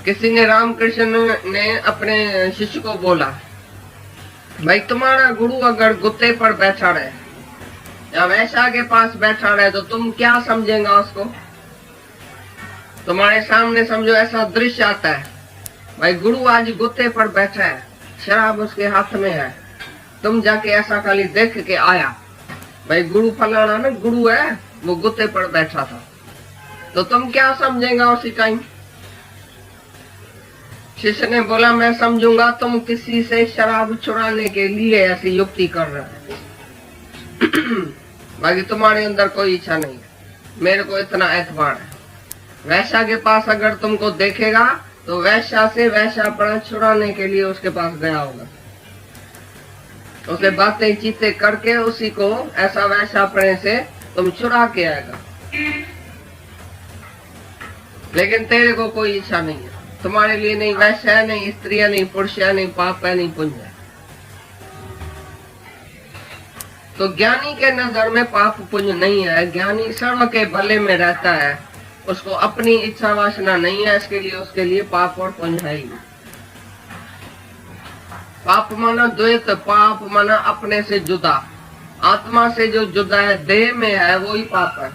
किसी ने रामकृष्ण ने अपने शिष्य को बोला, भाई तुम्हारा गुरु अगर गुत्ते पर बैठा रहे या वैसा के पास बैठा रहे तो तुम क्या समझेगा उसको? तुम्हारे सामने समझो ऐसा दृश्य आता है, भाई गुरु आज गुत्ते पर बैठा है, शराब उसके हाथ में है, तुम जाके ऐसा खाली देख के आया, भाई गुरु फलाना ना गुरु है, वो गुत्ते पर बैठा था, तो तुम क्या समझेगा उसी टाइम? शिष्य ने बोला, मैं समझूंगा तुम किसी से शराब चुराने के लिए ऐसी युक्ति कर रहे हो। बाकी तुम्हारे अंदर कोई इच्छा नहीं है, मेरे को इतना एतबार है। वैश्या के पास अगर तुमको देखेगा तो वैश्या से वैश्यापना छुड़ाने के लिए उसके पास गया होगा, उसे बातें चीतें करके उसी को ऐसा वैश्यापने से तुम छुड़ा के आएगा। लेकिन तेरे को कोई इच्छा नहीं है, तुम्हारे लिए नहीं वैश्य है, नहीं स्त्री है, नहीं पुरुष है, नहीं पाप है, नहीं पुण्य है। तो ज्ञानी के नजर में पाप पुण्य नहीं है, ज्ञानी सर्व के भले में रहता है, उसको अपनी इच्छा वासना नहीं है, इसके लिए उसके लिए पाप और पुण्य है ही। पाप माना द्वैत, पाप माना अपने से जुदा, आत्मा से जो जुदा है, देह में है, वो ही पाप है।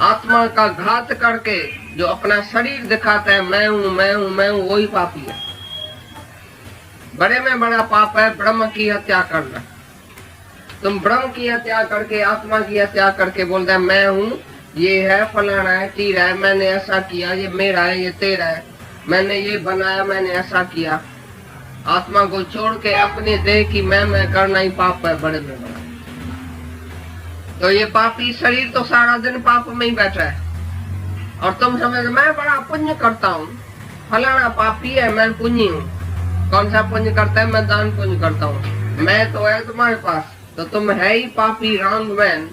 आत्मा का घात करके जो अपना शरीर दिखाता है, मैं हूं मैं हूं मैं हूं, वही पापी है। बड़े में बड़ा पाप है ब्रह्म की हत्या करना। तुम ब्रह्म की हत्या करके, आत्मा की हत्या करके बोलता है मैं हूं, ये है फलाना है तीरा है, मैंने ऐसा किया, ये मेरा है, ये तेरा है, मैंने ये बनाया, मैंने ऐसा किया। आत्मा को छोड़ के अपने देह की मैं करना ही पाप है, बड़े में बड़ा। तो ये पापी शरीर तो सारा दिन पाप में ही बैठा है, और तुम समझ मैं बड़ा पुण्य करता हूँ, फलाना पापी है, मैं पुण्य हूँ। कौन सा पुण्य करता है? मैं दान पुण्य करता हूँ। मैं तो है तुम्हारे पास, तो तुम है ही पापी रॉन्ग मैन,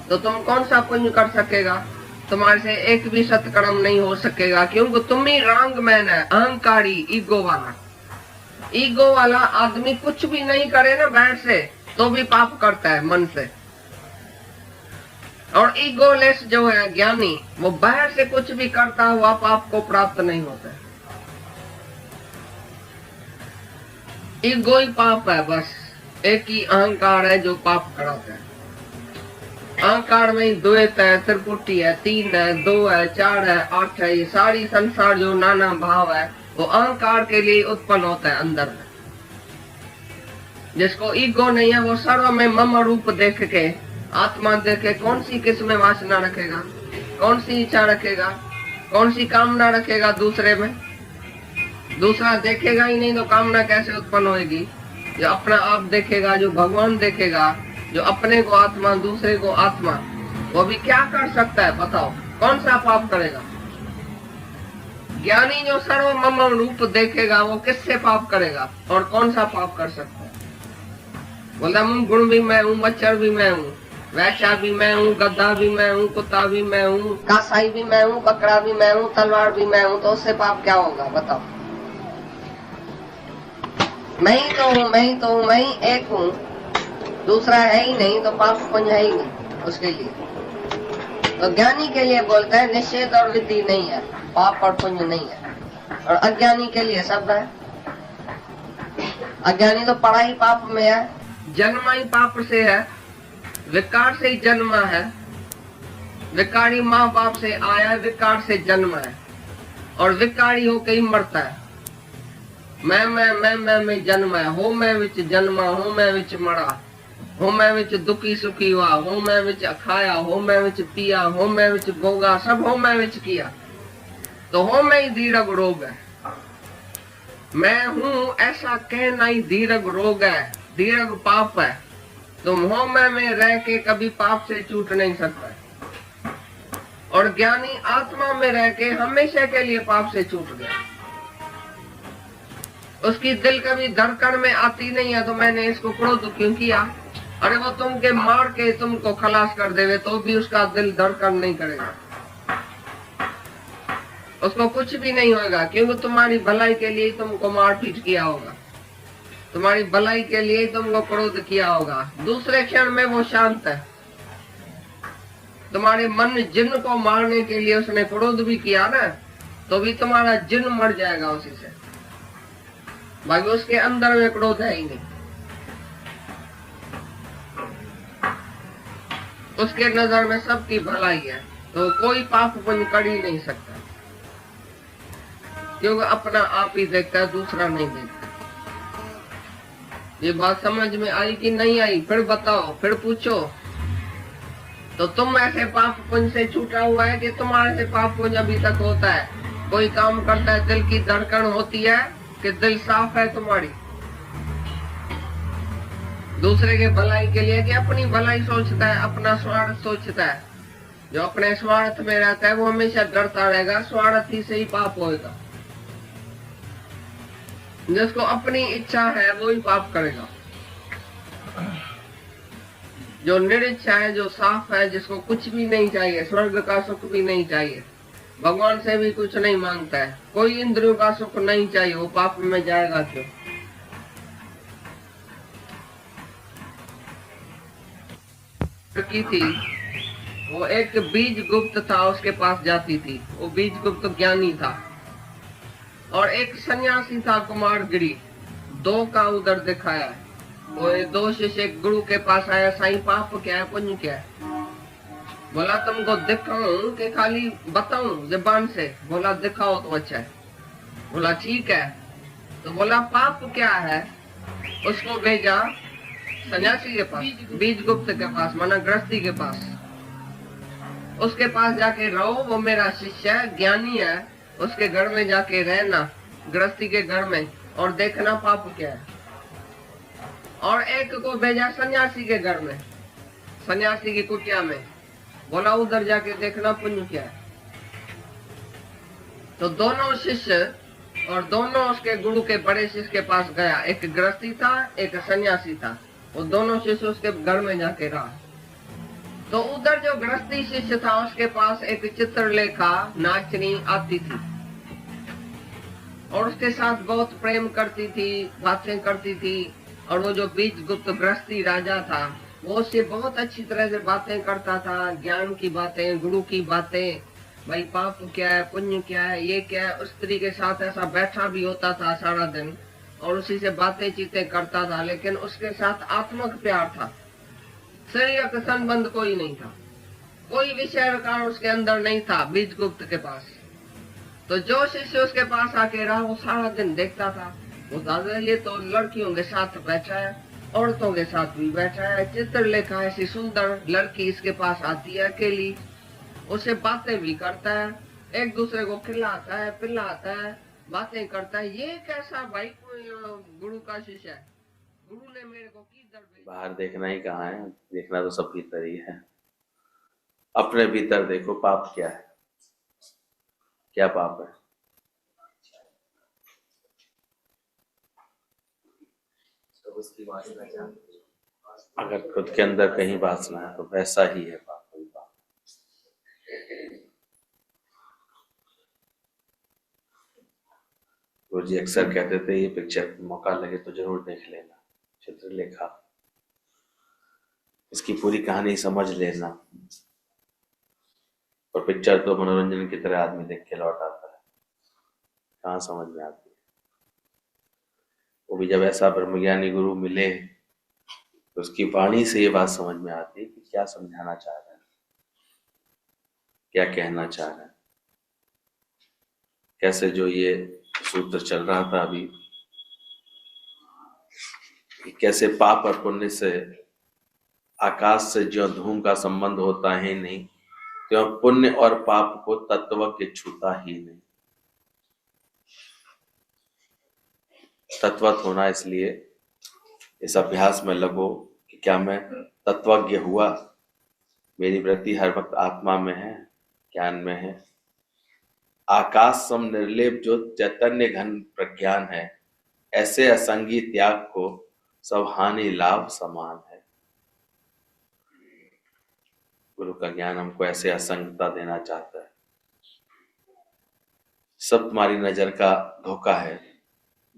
तो तुम कौन सा पुण्य कर सकेगा? तुम्हारे से एक भी सत्कर्म नहीं हो सकेगा, क्योंकि तुम ही रॉन्ग मैन है, अहंकारी, ईगो वाला। ईगो वाला आदमी कुछ भी नहीं करे ना बाहर से, तो भी पाप करता है मन से। और ईगोलेस जो है ज्ञानी, वो बाहर से कुछ भी करता हुआ पाप को प्राप्त नहीं होता है। ईगो ही पाप है, बस एक ही अहंकार है जो पाप कराता है। अहंकार में ही द्वैत है, त्रिपुटी है, 3 है, 2 है, 4 है, 8 है, ये सारी संसार जो नाना भाव है, वो अहंकार के लिए उत्पन्न होता है अंदर में। जिसको ईगो नहीं है, वो सर्व में मम रूप देख के, आत्मा देखे, कौन सी किस्म वासना रखेगा, कौन सी इच्छा रखेगा, कौन सी कामना रखेगा दूसरे में? दूसरा देखेगा ही नहीं तो कामना कैसे उत्पन्न होगी? जो अपना आप देखेगा, जो भगवान देखेगा, जो अपने को आत्मा, दूसरे को आत्मा, वो भी क्या कर सकता है बताओ? कौन सा पाप करेगा? ज्ञानी जो सर्व मम रूप देखेगा, वो किससे पाप करेगा और कौन सा पाप कर सकता है? बोलता गुण भी मैं हूँ, मच्छर भी मैं हूँ, वैश्या भी मैं हूँ, गद्दा भी मैं हूँ, कुत्ता भी मैं हूँ, कासाई भी मैं हूँ, बकरा भी मैं हूँ, तलवार भी मैं हूँ, तो उससे पाप क्या होगा बताओ? मैं ही तो हूँ, मैं ही तो हूँ, मैं ही एक हूँ, दूसरा है ही नहीं, तो पाप पुण्य है ही नहीं उसके लिए। तो ज्ञानी के लिए बोलते हैं निषेध और विधि नहीं है, पाप और पुण्य नहीं है। और अज्ञानी के लिए सब है। अज्ञानी तो पड़ा ही पाप में है, जन्मा ही पाप से है, विकार से ही जन्मा है, विकारी माँ बाप से आया, विकार से जन्मा है, और विकारी होके ही मरता है। मैं जन्मा है, हो मैं विच जन्मा, हो मैं विच मरा, हो मैं विच दुखी सुखी हुआ, हो मैं विच खाया, हो मैं विच पिया, हो मैं विच भोगा, सब हो मैं विच किया। तो हो मैं ही दीर्घ रोग है। मैं हूँ ऐसा कहना ही दीर्घ रोग है, दीर्घ पाप है। तुम हो मैं में रह के कभी पाप से छूट नहीं सकता। और ज्ञानी आत्मा में रह के हमेशा के लिए पाप से छूट गया। उसकी दिल कभी धड़कन में आती नहीं है तो मैंने इसको क्रोध क्यों किया? अरे वो तुमके मार के तुमको खलास कर देवे तो भी उसका दिल धड़कन नहीं करेगा, उसको कुछ भी नहीं होगा, क्योंकि तुम्हारी भलाई के लिए तुमको मारपीट किया होगा, तुम्हारी भलाई के लिए तुमको क्रोध किया होगा। दूसरे क्षण में वो शांत है। तुम्हारे मन जिन को मारने के लिए उसने क्रोध भी किया ना, तो भी तुम्हारा जिन्न मर जाएगा उसी से। भाई उसके अंदर में क्रोध है ही नहीं, उसके नजर में सबकी भलाई है, तो कोई पाप पुण्य कर ही नहीं सकता, क्योंकि अपना आप ही देखता है, दूसरा नहीं देखता। ये बात समझ में आई कि नहीं आई? फिर बताओ, फिर पूछो। तो तुम ऐसे पाप पुण्य से छूटा हुआ है कि तुम्हारे से पाप पुण्य अभी तक होता है? कोई काम करता है, दिल की धड़कन होती है कि दिल साफ है तुम्हारी दूसरे के भलाई के लिए, कि अपनी भलाई सोचता है, अपना स्वार्थ सोचता है? जो अपने स्वार्थ में रहता है वो हमेशा डरता रहेगा, स्वार्थ ही से ही पाप होगा। जिसको अपनी इच्छा है वो ही पाप करेगा। जो निरिच्छा है, जो साफ है, जिसको कुछ भी नहीं चाहिए, स्वर्ग का सुख भी नहीं चाहिए, भगवान से भी कुछ नहीं मांगता है, कोई इंद्रियों का सुख नहीं चाहिए, वो पाप में जाएगा क्यों? की थी वो एक बीज गुप्त था, उसके पास जाती थी। वो बीज गुप्त ज्ञानी था, और एक सन्यासी था कुमारगिरी, दो का उधर दिखाया। वो दो शिष्य गुरु के पास आया, साईं पाप क्या है, पुण्य क्या है? बोला तुमको दिखाऊं कि खाली बताऊं जुबान से? बोला दिखाओ तो अच्छा है। बोला ठीक है। तो बोला पाप क्या है? उसको भेजा सन्यासी के पास, बीज गुप्त के पास, माना गृहस्थी के पास। उसके पास जाके रहो, वो मेरा शिष्य है, ज्ञानी है, उसके घर में जाके रहना, गृहस्थी के घर में, और देखना पाप क्या है। और एक को भेजा सन्यासी के घर में, सन्यासी की कुटिया में, बोला उधर जाके देखना पुण्य क्या है। तो दोनों शिष्य और दोनों उसके गुरु के बड़े शिष्य के पास गया, एक गृहस्थी था, एक सन्यासी था। वो दोनों शिष्य उसके घर में जाके रहा। तो उधर जो गृहस्थी शिष्य था, उसके पास एक चित्रलेखा नाचनी आती थी, और उसके साथ बहुत प्रेम करती थी, बातें करती थी। और वो जो बीज गुप्त गृहस्थी राजा था, वो उससे बहुत अच्छी तरह से बातें करता था, ज्ञान की बातें, गुरु की बातें, भाई पाप क्या है, पुण्य क्या है, ये क्या है। उस स्त्री के साथ ऐसा बैठा भी होता था सारा दिन, और उसी से बातें चीतें करता था, लेकिन उसके साथ आत्मक प्यार था, शारीरिक संबंध कोई नहीं था, कोई विषय विकार उसके अंदर नहीं था बीज गुप्त के पास। तो जो शिष्य उसके पास आके रहा, वो सारा दिन देखता था, वो दादा ये तो लड़कियों के साथ बैठा है, औरतों के साथ भी बैठा है, चित्रलेखा ऐसी सुंदर लड़की इसके पास आती है अकेली, उसे बातें भी करता है, एक दूसरे को खिलाता है, पिलाता है, बातें करता है। ये कैसा भाई कोई गुरु का शिष्य है? गुरु ने मेरे को किधर भेजा? बाहर देखना ही कहाँ है, देखना तो सब भीतर ही है। अपने भीतर देखो, पाप क्या है, क्या पाप है? अगर खुद के अंदर कहीं वासना है तो वैसा ही है पाप, कोई पाप। गुरु जी अक्सर कहते थे, ये पिक्चर मौका लगे तो जरूर देख लेना, चित्रलेखा, इसकी पूरी कहानी समझ लेना। और पिक्चर तो मनोरंजन की तरह आदमी देख के लौट आता है, कहाँ समझ में आती है। वो भी जब ऐसा ब्रह्मज्ञानी गुरु मिले तो उसकी वाणी से ये बात समझ में आती है कि क्या समझाना चाह रहे हैं, क्या कहना चाह रहे हैं। कैसे जो ये सूत्र चल रहा था अभी, कैसे पाप और पुण्य से आकाश से जो धूम का संबंध होता है नहीं, तो पुण्य और पाप को तत्वज्ञ छूता ही नहीं। तत्वत होना, इसलिए इस अभ्यास में लगो कि क्या मैं तत्वज्ञ हुआ, मेरी वृत्ति हर वक्त आत्मा में है, ज्ञान में है। आकाश सम निर्लेप जो चैतन्य घन प्रज्ञान है, ऐसे असंगी त्याग को सब हानि लाभ समान है। गुरु का ज्ञान हमको ऐसे असंगता देना चाहता है। सब तुम्हारी नजर का धोखा है,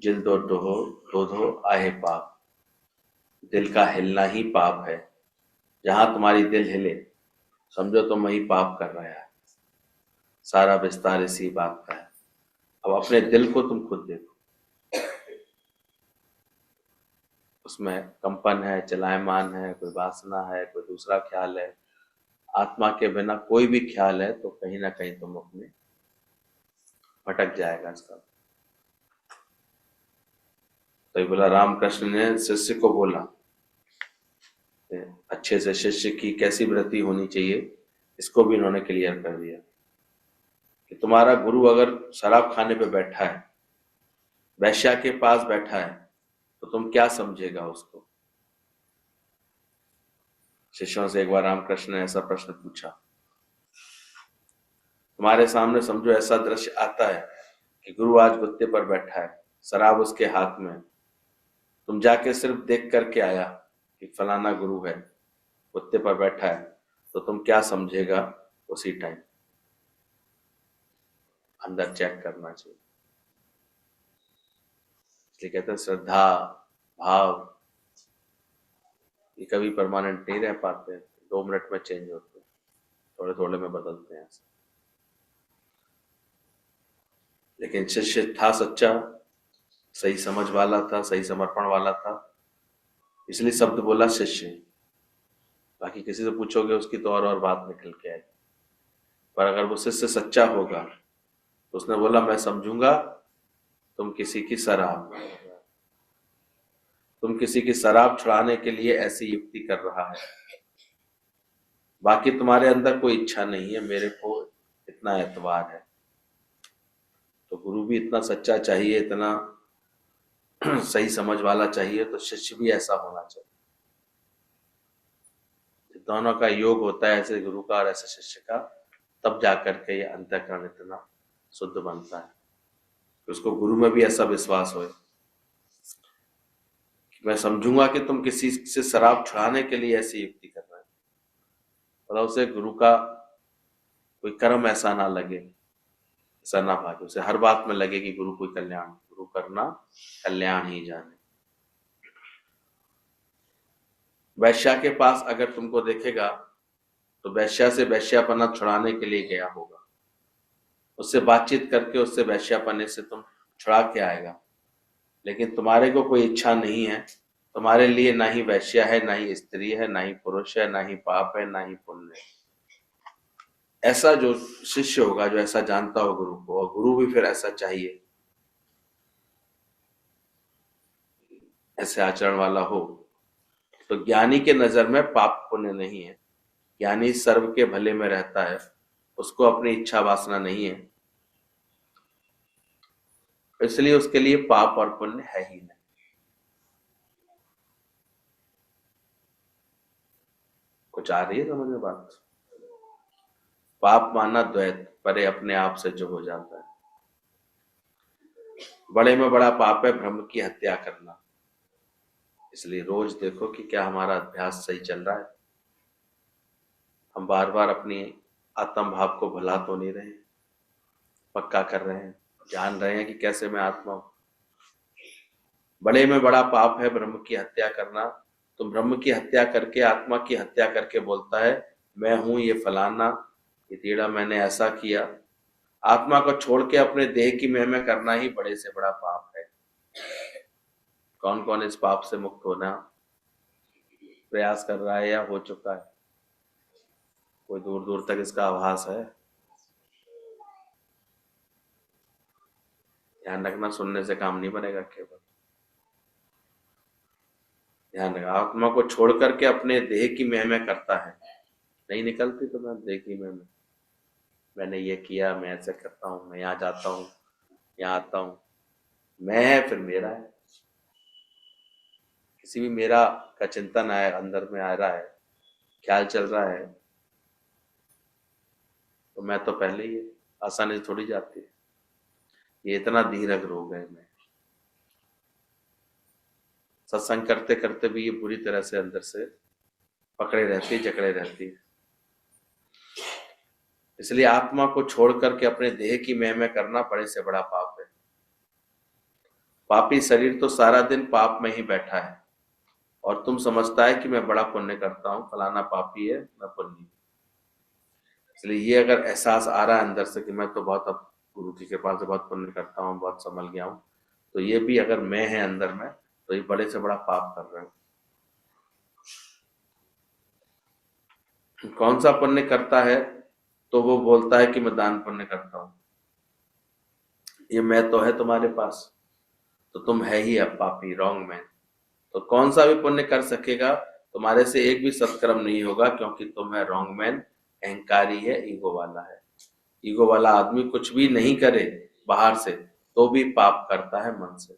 जिल दो डोहो दो धो आहे पाप। दिल का हिलना ही पाप है, जहां तुम्हारी दिल हिले समझो तुम वही पाप कर रहा है। सारा विस्तार इसी बात का है। अब अपने दिल को तुम खुद देखो, उसमें कंपन है, चलायमान है, कोई वासना है, कोई दूसरा ख्याल है। आत्मा के बिना कोई भी ख्याल है तो कहीं ना कहीं तुम अपने भटक जाएगा इसका। तो ये बोला, रामकृष्ण ने शिष्य को बोला, अच्छे से शिष्य की कैसी वृत्ति होनी चाहिए, इसको भी इन्होंने क्लियर कर दिया कि तुम्हारा गुरु अगर शराब खाने पे बैठा है, वैश्या के पास बैठा है, तो तुम क्या समझेगा उसको। शिष्यों से एक बार रामकृष्ण ने ऐसा प्रश्न पूछा, तुम्हारे सामने समझो ऐसा दृश्य आता है कि गुरु आज गुत्ते पर बैठा है, शराब उसके हाथ में, तुम जाके सिर्फ देख करके आया कि फलाना गुरु है, गुत्ते पर बैठा है, तो तुम क्या समझेगा उसी टाइम। अंदर चेक करना चाहिए। इसलिए कहते हैं श्रद्धा भाव ये कभी परमानेंट नहीं रह पाते, 2 मिनट में चेंज होते हैं, थोड़े थोड़े में बदलते हैं। लेकिन शिष्य था सच्चा, सही समझ वाला था, सही समर्पण वाला था, इसलिए शब्द बोला शिष्य। बाकी किसी से पूछोगे उसकी तो और बात निकल के आएगी। पर अगर वो शिष्य सच्चा होगा तो उसने बोला, मैं समझूंगा तुम किसी की शराब छुड़ाने के लिए ऐसी युक्ति कर रहा है, बाकी तुम्हारे अंदर कोई इच्छा नहीं है, मेरे को इतना एतबार है। तो गुरु भी इतना सच्चा चाहिए, इतना सही समझ वाला चाहिए, तो शिष्य भी ऐसा होना चाहिए। दोनों का योग होता है, ऐसे गुरु का और ऐसे शिष्य का, तब जाकर के ये अंतःकरण इतना शुद्ध बनता है कि उसको गुरु में भी ऐसा विश्वास हो कि मैं समझूंगा कि तुम किसी से शराब छुड़ाने के लिए ऐसी युक्ति कर रहे हो, मतलब उसे गुरु का कोई कर्म ऐसा ना लगे, ऐसा ना भागे, उसे हर बात में लगे कि गुरु कोई कल्याण, गुरु करना कल्याण ही जाने। वैश्या के पास अगर तुमको देखेगा तो वैश्या से वैश्यापना छुड़ाने के लिए गया होगा, उससे बातचीत करके उससे वैश्यापने से तुम छुड़ा के आएगा। लेकिन तुम्हारे को कोई इच्छा नहीं है, तुम्हारे लिए ना ही वैश्या है, ना ही स्त्री है, ना ही पुरुष है, ना ही पाप है, ना ही पुण्य है। ऐसा जो शिष्य होगा, जो ऐसा जानता हो गुरु को, और गुरु भी फिर ऐसा चाहिए, ऐसे आचरण वाला हो, तो ज्ञानी के नजर में पाप पुण्य नहीं है। ज्ञानी सर्व के भले में रहता है, उसको अपनी इच्छा वासना नहीं है, इसलिए उसके लिए पाप और पुण्य है ही नहीं। कुछ आ रही है समझ में बात? पाप माना द्वैत, परे अपने आप से जो हो जाता है। बड़े में बड़ा पाप है ब्रह्म की हत्या करना। इसलिए रोज देखो कि क्या हमारा अभ्यास सही चल रहा है, हम बार बार अपनी आत्म भाव को भुला तो नहीं रहे, पक्का कर रहे हैं, जान रहे हैं कि कैसे मैं आत्मा हूं। बड़े में बड़ा पाप है ब्रह्म की हत्या करना। तो ब्रह्म की हत्या करके, आत्मा की हत्या करके बोलता है मैं हूं ये फलाना, ये टेढ़ा, मैंने ऐसा किया। आत्मा को छोड़ के अपने देह की महिमा करना ही बड़े से बड़ा पाप है। कौन कौन इस पाप से मुक्त होना प्रयास कर रहा है या हो चुका है? कोई दूर दूर तक इसका आभास है? ध्यान रखना, सुनने से काम नहीं बनेगा, केवल ध्यान रखना। आत्मा को छोड़ करके अपने देह की महिमा करता है, नहीं निकलती तो मैं देह की महिमा, मैंने ये किया, मैं ऐसे करता हूँ, मैं यहाँ जाता हूँ, यहाँ आता हूँ, मैं है फिर मेरा है। किसी भी मेरा का चिंतन है, अंदर में आ रहा है, ख्याल चल रहा है, तो मैं तो पहले ही है, आसानी से थोड़ी जाती है। ये इतना धीरज रोग है मैं, सत्संग करते करते भी ये बुरी तरह से अंदर से पकड़े रहती है, जकड़े रहती है। इसलिए आत्मा को छोड़ करके अपने देह की महिमा करना बड़े से बड़ा पाप है। पापी शरीर तो सारा दिन पाप में ही बैठा है और तुम समझता है कि मैं बड़ा पुण्य करता हूं, फलाना पापी है, मैं पुण्य। इसलिए ये अगर एहसास आ रहा है अंदर से कि मैं तो बहुत अब गुरु की कृपा से बहुत पुण्य करता हूँ, बहुत संभल गया हूँ, तो ये भी अगर मैं है अंदर में, तो ये बड़े से बड़ा पाप कर रहे हैं। कौन सा पुण्य करता है तो वो बोलता है कि मैं दान पुण्य करता हूँ। ये मैं तो है तुम्हारे पास, तो तुम है ही अब पापी, रॉन्ग मैन। तो कौन सा भी पुण्य कर सकेगा, तुम्हारे से एक भी सत्कर्म नहीं होगा, क्योंकि तुम है रॉन्ग मैन, अहंकारी है, ईगो वाला है। ईगो वाला आदमी कुछ भी नहीं करे बाहर से तो भी पाप करता है मन से।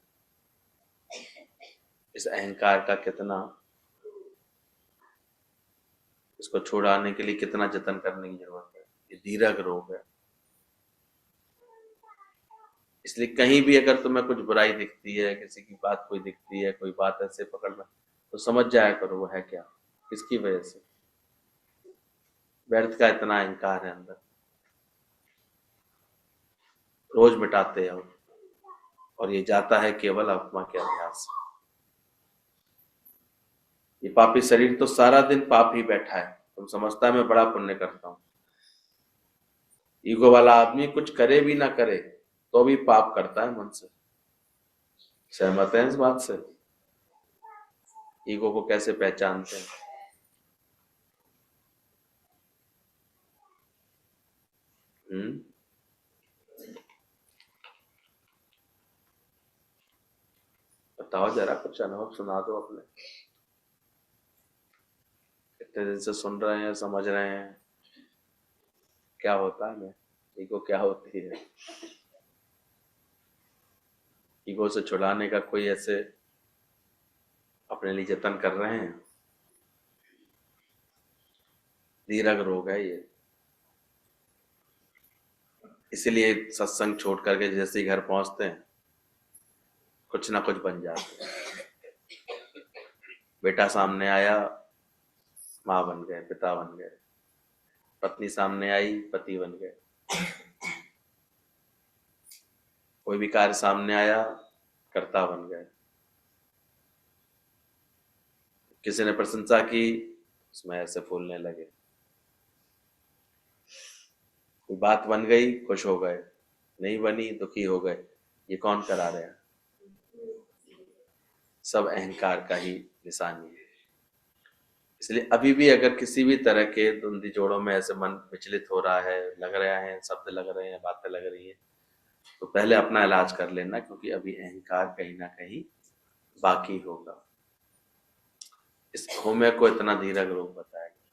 इस अहंकार का कितना, इसको छुड़ाने के लिए कितना जतन करने की जरूरत है। ये दीर्घ रोग है। इसलिए कहीं भी अगर तुम्हें कुछ बुराई दिखती है, किसी की बात कोई दिखती है, कोई बात ऐसे पकड़ में, तो समझ जाया करो वो है क्या, किसकी वजह से। व्यर्थ का इतना अहंकार है अंदर, रोज मिटाते हैं, और ये जाता है केवल आत्मा के अभ्यास से। ये पापी शरीर तो सारा दिन पाप ही बैठा है, तुम समझता है मैं बड़ा पुण्य करता हूं। ईगो वाला आदमी कुछ करे भी ना करे तो भी पाप करता है मन से। सहमत है इस बात से? ईगो को कैसे पहचानते हैं? बताओ जरा, कुछ अनुभव सुना दो अपने। कितने दिन से सुन रहे हैं, समझ रहे हैं, क्या होता है मैं, ईगो क्या होती है? ईगो से छुड़ाने का कोई ऐसे अपने लिए जतन कर रहे हैं? दीर्घ रोग है ये। इसलिए सत्संग छोड़ करके जैसे ही घर पहुंचते हैं कुछ ना कुछ बन जाते हैं। बेटा सामने आया, माँ बन गए, पिता बन गए। पत्नी सामने आई, पति बन गए। कोई भी कार्य सामने आया, कर्ता बन गए। किसी ने प्रशंसा की, उसमें ऐसे फूलने लगे। कोई बात बन गई, खुश हो गए, नहीं बनी दुखी हो गए। ये कौन करा रहे हैं? सब अहंकार का ही निशानी है। इसलिए अभी भी अगर किसी भी तरह के द्वंद्वी जोड़ों में ऐसे मन विचलित हो रहा है, लग रहा है, शब्द लग रहे हैं, बातें लग रही हैं, तो पहले अपना इलाज कर लेना, क्योंकि अभी अहंकार कहीं ना कहीं बाकी होगा। इस होमे को इतना दीर्घ रोग बताया गया।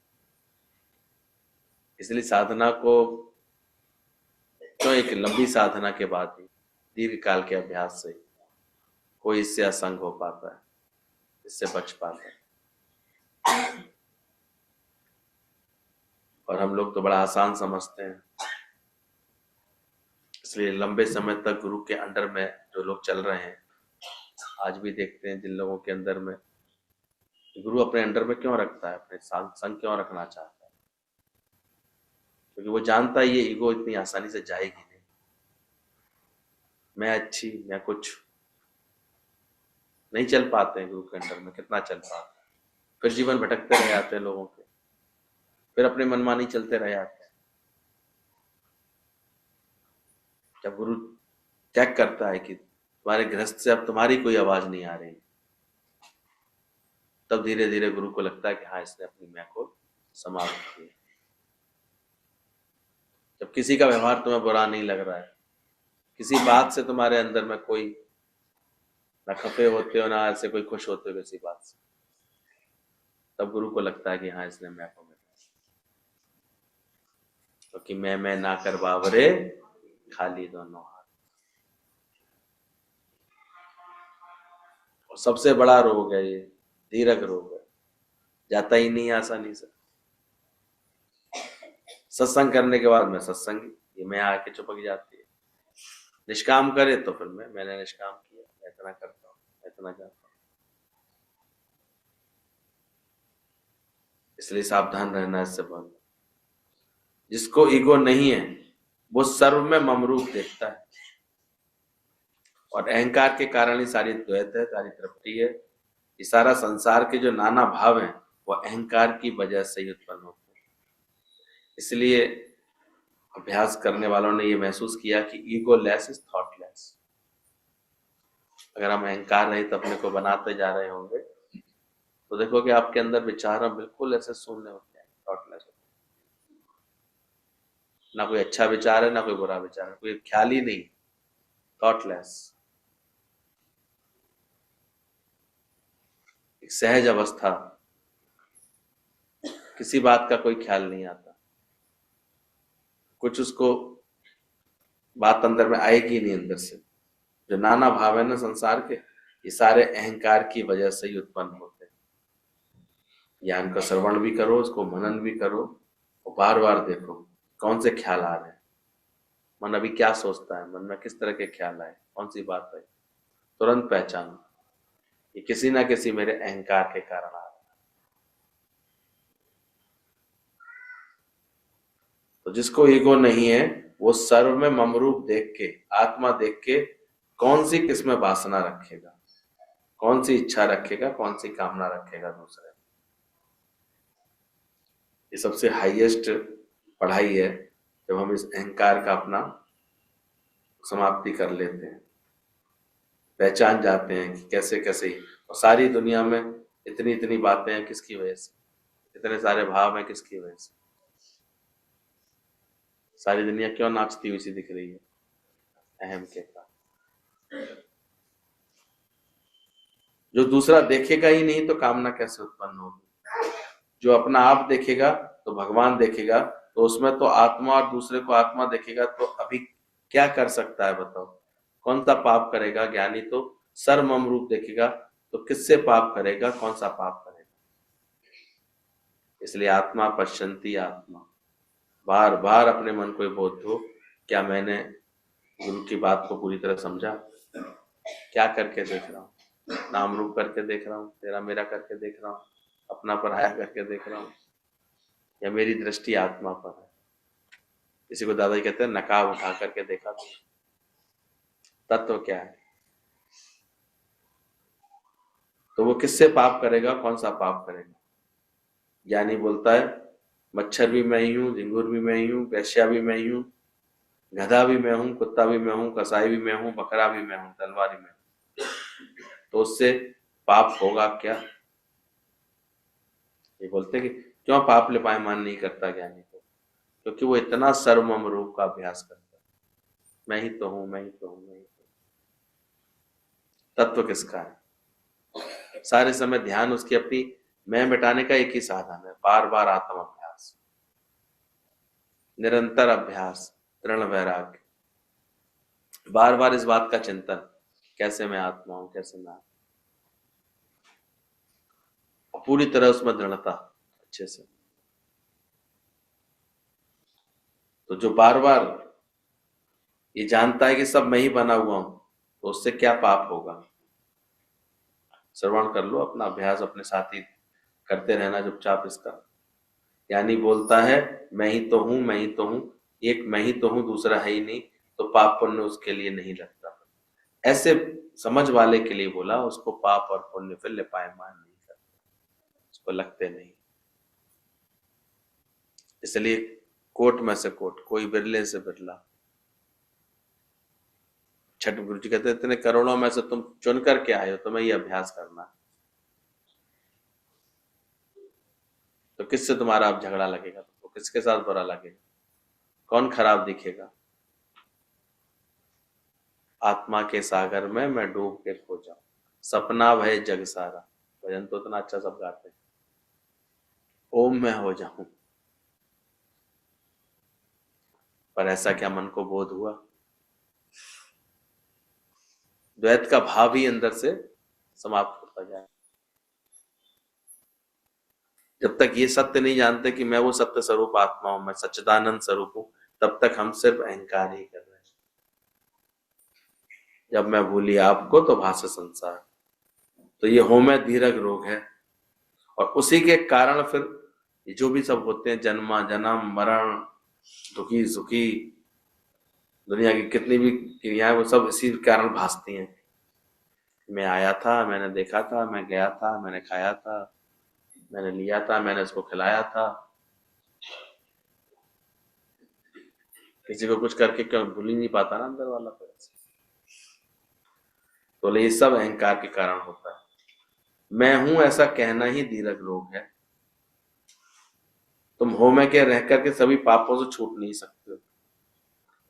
इसलिए साधना को तो एक लंबी साधना के बाद ही, दीर्घ काल के अभ्यास से कोई इससे असंग हो पाता है, इससे बच पाता है। और हम लोग तो बड़ा आसान समझते हैं। इसलिए लंबे समय तक गुरु के अंडर में जो लोग चल रहे हैं, आज भी देखते हैं जिन लोगों के अंदर में गुरु अपने अंडर में क्यों रखता है, अपने संग क्यों रखना चाहता है? क्योंकि वो जानता है ये ईगो इतनी आसानी से जाएगी नहीं। मैं अच्छी, मैं कुछ नहीं चल पाते हैं गुरु के अंडर में, कितना चल पाते हैं। फिर जीवन भटकते रह जाते हैं लोगों के, फिर अपने मनमानी चलते रह जाते हैं। जब गुरु चेक करता है कि तुम्हारे गृहस्थ से अब तुम्हारी कोई आवाज नहीं आ रही, तब धीरे धीरे गुरु को लगता है कि हाँ, इसने अपनी मैं को समाप्त किया। जब किसी का व्यवहार तुम्हें बुरा नहीं लग रहा है, किसी बात से तुम्हारे अंदर में कोई ना खफे होते हो, ना ऐसे कोई खुश होते हो किसी बात से, तब गुरु को लगता है कि हाँ, इसने मैं को मिला। क्योंकि मैं ना कर बावरे, खाली दोनों हाथ। और सबसे बड़ा रोग है ये, दीर्घ रोग है, जाता ही नहीं आसानी से। सत्संग करने के बाद में सत्संग, ये मैं आके चिपक जाती है। निष्काम करे तो फिर मैंने निष्काम किया, मैं इतना करता हूँ, मैं इतना जाता हूँ। इसलिए सावधान रहना इससे बहुत। जिसको ईगो नहीं है वो सर्व में ममरूप देखता है, और अहंकार के कारण ही सारी द्वैत है, सारी तृप्ति है। ये सारा संसार के जो नाना भाव हैं वो अहंकार की वजह से ही उत्पन्न होते हैं। इसलिए अभ्यास करने वालों ने ये महसूस किया कि ईगो लेस इज थॉटलेस। अगर हम अहंकार रहित अपने को बनाते जा रहे होंगे तो देखो कि आपके अंदर विचार बिल्कुल ऐसे शून्य होते हैं, थॉटलेस होते हैं। ना कोई अच्छा विचार है ना कोई बुरा विचार है, कोई ख्याल ही नहीं, थॉटलेस। एक सहज अवस्था, किसी बात का कोई ख्याल नहीं आता, कुछ उसको बात अंदर में आएगी नहीं अंदर से। जो नाना भाव है ना संसार के, ये सारे अहंकार की वजह से ही उत्पन्न होते हैं। ज्ञान का श्रवण भी करो, उसको मनन भी करो और बार बार देखो कौन से ख्याल आ रहे हैं, मन अभी क्या सोचता है, मन में किस तरह के ख्याल आए, कौन सी बात है, तुरंत पहचानो ये किसी ना किसी मेरे अहंकार के कारण आ रहा है। तो जिसको ईगो नहीं है वो सर्व में ममरूप देख के, आत्मा देख के कौन सी किस्में वासना रखेगा, कौन सी इच्छा रखेगा, कौन सी कामना रखेगा दूसरे। ये सबसे हाईएस्ट पढ़ाई है जब हम इस अहंकार का अपना समाप्ति कर लेते हैं, पहचान जाते हैं कि कैसे कैसे ही। और सारी दुनिया में इतनी इतनी बातें हैं किसकी वजह से, इतने सारे भाव हैं किसकी वजह से। सारी दुनिया क्यों नाचती हुई सी दिख रही है, अहम के कारण। जो दूसरा देखेगा ही नहीं तो कामना कैसे उत्पन्न होगी। जो अपना आप देखेगा तो भगवान देखेगा, तो उसमें तो आत्मा, और दूसरे को आत्मा देखेगा तो अभी क्या कर सकता है बताओ, कौन सा पाप करेगा। ज्ञानी तो सर्वमम रूप देखेगा तो किससे पाप करेगा, कौन सा पाप करेगा। इसलिए आत्मा पश्यंती आत्मा, बार बार अपने मन को बोध दो, क्या मैंने गुरु की बात को पूरी तरह समझा, क्या करके देख रहा हूँ, नाम रूप करके देख रहा हूँ, तेरा मेरा करके देख रहा हूँ, अपना पराया करके देख रहा हूँ, या मेरी दृष्टि आत्मा पर है। इसी को दादाजी कहते हैं नकाब उठा करके देखा तो तत्व क्या है। तो वो किससे पाप करेगा, कौन सा पाप करेगा। ज्ञानी बोलता है मच्छर भी मैं ही हूँ, झिंगुर भी मैं ही हूँ, वैश्या भी मैं ही हूँ, गधा भी मैं हूँ, कुत्ता भी मैं हूँ, कसाई भी मैं हूँ, बकरा भी मैं हूँ, तलवारी मैं हूँ। तो उससे पाप होगा क्या। ये बोलते कि क्यों पाप लिपायमान नहीं करता ज्ञानी को, क्योंकि वो इतना सर्वमम रूप का अभ्यास करता है। मैं ही तो हूं, मैं ही तो हूं, मैं ही तो हूं। तत्व किसका है। सारे समय ध्यान उसकी अपनी मैं मिटाने का एक ही साधन है, बार बार आत्म अभ्यास, निरंतर अभ्यास, दृढ़ वैराग्य, बार बार इस बात का चिंतन, कैसे मैं आत्मा हूं, कैसे मैं आत्मा, और पूरी तरह उसमें दृढ़ता अच्छे से। तो जो बार बार ये जानता है कि सब मैं ही बना हुआ हूं, तो उससे क्या पाप होगा। श्रवण कर लो, अपना अभ्यास अपने साथ ही करते रहना चुपचाप इसका। यानी बोलता है मैं ही तो हूं, मैं ही तो हूं, एक मैं ही तो हूं, दूसरा है ही नहीं, तो पाप पुण्य उसके लिए नहीं लगता। ऐसे समझ वाले के लिए बोला, उसको पाप और पुण्य फिर लिपायमान नहीं करते, उसको लगते नहीं। इसलिए कोट में से कोट, कोई बिरले से बिरला। छठ गुरु जी कहते इतने करोड़ों में से तुम चुन करके आए हो, तुम्हें ये अभ्यास करना है। तो किससे तुम्हारा अब झगड़ा लगेगा, तो किसके साथ बुरा लगेगा, कौन खराब दिखेगा। आत्मा के सागर में मैं डूब के खो जाऊं, सपना भय जग सारा। भजन तो इतना अच्छा सब गाते हैं, ओम मैं हो जाऊं। पर ऐसा क्या मन को बोध हुआ। द्वैत का भाव ही अंदर से समाप्त होता जाए। जब तक ये सत्य नहीं जानते कि मैं वो सत्य स्वरूप आत्मा हूं, मैं सच्चिदानंद स्वरूप हूं, तब तक हम सिर्फ अहंकार ही कर रहे हैं। जब मैं भूली आपको तो भाषा संसार, तो ये होम दीर्घ रोग है। और उसी के कारण फिर ये जो भी सब होते हैं, जन्मा जन्म मरण, दुखी सुखी, दुनिया की कितनी भी क्रियाएं, वो सब इसी कारण भासती हैं। मैं आया था, मैंने देखा था, मैं गया था, मैंने खाया था, मैंने लिया था, मैंने उसको खिलाया था। किसी को कुछ करके क्यों भूल ही नहीं पाता ना अंदर वाला। तो ये सब अहंकार के कारण होता है। मैं हूं ऐसा कहना ही दीर्घ रोग है। तुम हो में के रह करके सभी पापों से छूट नहीं सकते हो,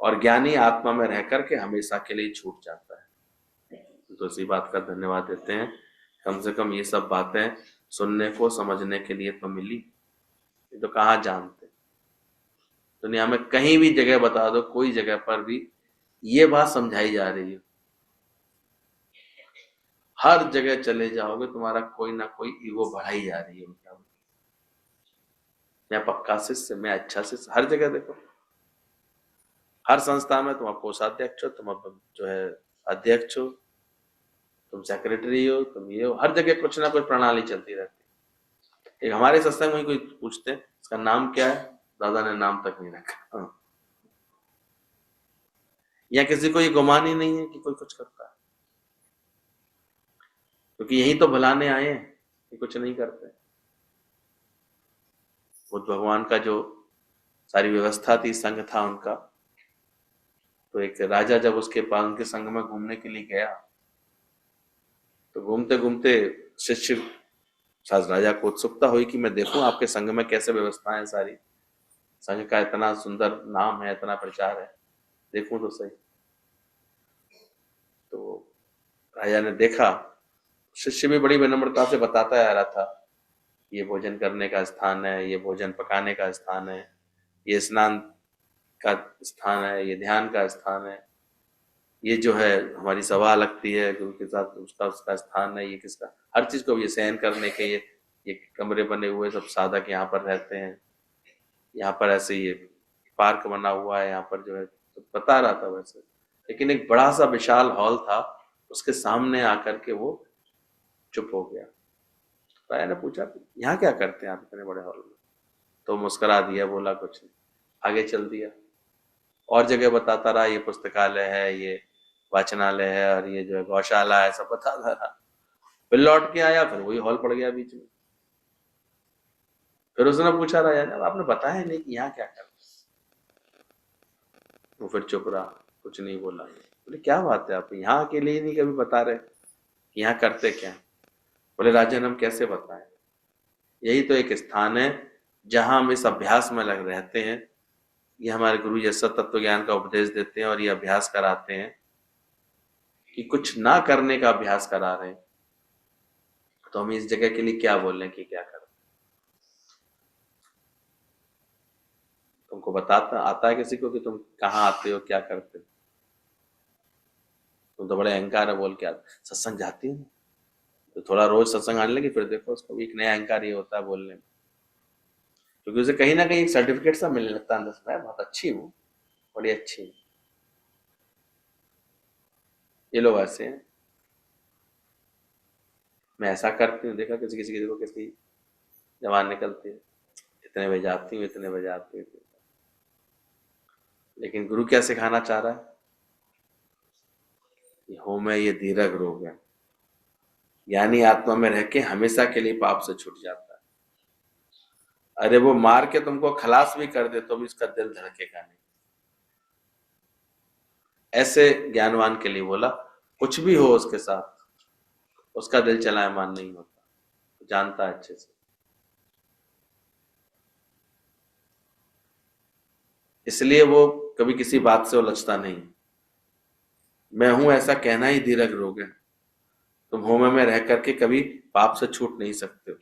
और ज्ञानी आत्मा में रह करके हमेशा के लिए छूट जाता है। तो इसी बात का धन्यवाद देते हैं, कम से कम ये सब बातें सुनने को समझने के लिए तो मिली। ये तो कहाँ जानते, दुनिया में कहीं भी जगह बता दो, कोई जगह पर भी ये बात समझाई जा रही है। हर जगह चले जाओगे तुम्हारा कोई ना कोई ईगो बढ़ाई जा रही है। मैं पक्का शिष्य, मैं अच्छा शिष्य, हर जगह देखो, हर संस्था में तुम कोषाध्यक्ष हो, तुम जो है अध्यक्ष हो, तुम सेक्रेटरी हो, तुम ये हो, हर जगह कुछ ना कुछ प्रणाली चलती रहती है। एक हमारे सत्संग में कोई पूछते इसका नाम क्या है, दादा ने नाम तक नहीं रखा। या किसी को ये गुमान ही नहीं है कि कोई कुछ करता है, क्योंकि यही तो भुलाने आए हैं कि कुछ नहीं करते। बुद्ध भगवान का जो सारी व्यवस्था थी, संघ था उनका, तो एक राजा जब उसके पास उनके संघ में घूमने के लिए गया, तो घूमते घूमते शिष्य राजा को उत्सुकता हुई कि मैं देखूं आपके संघ में कैसे व्यवस्था है सारी, संघ का इतना सुंदर नाम है, इतना प्रचार है, देखूं तो सही। तो राजा ने देखा, शिष्य भी बड़ी विनम्रता से बताता आ रहा था, ये भोजन करने का स्थान है, ये भोजन पकाने का स्थान है, ये स्नान का स्थान है, ये ध्यान का स्थान है, ये जो है हमारी सभा लगती है गुरु के साथ, उसका स्थान है, ये किसका, हर चीज को, ये सहन करने के ये कमरे बने हुए, सब साधक यहाँ पर रहते हैं, यहाँ पर ऐसे ये पार्क बना हुआ है, यहाँ पर जो है, तो बता रहा था वैसे। लेकिन एक बड़ा सा विशाल हॉल था, उसके सामने आकर के वो चुप हो गया। राजा ने पूछा यहाँ क्या करते हैं आप इतने बड़े हॉल में, तो मुस्कुरा दिया, बोला कुछ नहीं, आगे चल दिया। और जगह बताता रहा, ये पुस्तकालय है, ये वाचनालय है, और ये जो है गौशाला है, सब बताता रहा। फिर लौट के आया, फिर वही हॉल पड़ गया बीच में। फिर उसने पूछा राजा ने, आपने बताया नहीं कि यहाँ क्या करते, वो फिर चुप रहा, कुछ नहीं बोला। बोले क्या बात है, आप यहाँ के लिए नहीं कभी बता रहे कि यहाँ करते क्या। बोले राजन हम कैसे बताएं, यही तो एक स्थान है जहां हम इस अभ्यास में लग रहते हैं। ये हमारे गुरु जी सत तत्व ज्ञान का उपदेश देते हैं और ये अभ्यास कराते हैं कि कुछ ना करने का अभ्यास करा रहे हैं, तो हम इस जगह के लिए क्या बोल रहे हैं कि क्या करें। तुमको बताता आता है किसी को कि तुम कहाँ आते हो, क्या करते हो? तुम तो बड़े अहंकार है बोल के आते। सत्संग जाती हो तो थोड़ा रोज सत्संग आने लगी, फिर देखो उसको भी एक नया अहंकार ये होता है बोलने में, क्योंकि उसे कहीं ना कहीं एक सर्टिफिकेट सा मिलने लगता है अंदर से, मैं बहुत अच्छी हूँ, बड़ी अच्छी हूँ। ये लोग ऐसे हैं, मैं ऐसा करती हूँ, देखा किसी किसी को किसी जवान निकलती है, इतने बजे आती हूँ, इतने बजे आती हूँ। लेकिन गुरु क्या सिखाना चाह रहा है, हो में ये दीर्घ रोग है, यानी आत्मा में रह के हमेशा के लिए पाप से छूट जाता है। अरे वो मार के तुमको खलास भी कर दे तो भी उसका दिल धड़केगा नहीं। ऐसे ज्ञानवान के लिए बोला, कुछ भी हो उसके साथ, उसका दिल चलायमान नहीं होता, जानता है अच्छे से। इसलिए वो कभी किसी बात से उलझता नहीं। मैं हूं ऐसा कहना ही दीर्घ रोग है। तुम होम में रह करके कभी पाप से छूट नहीं सकते हो।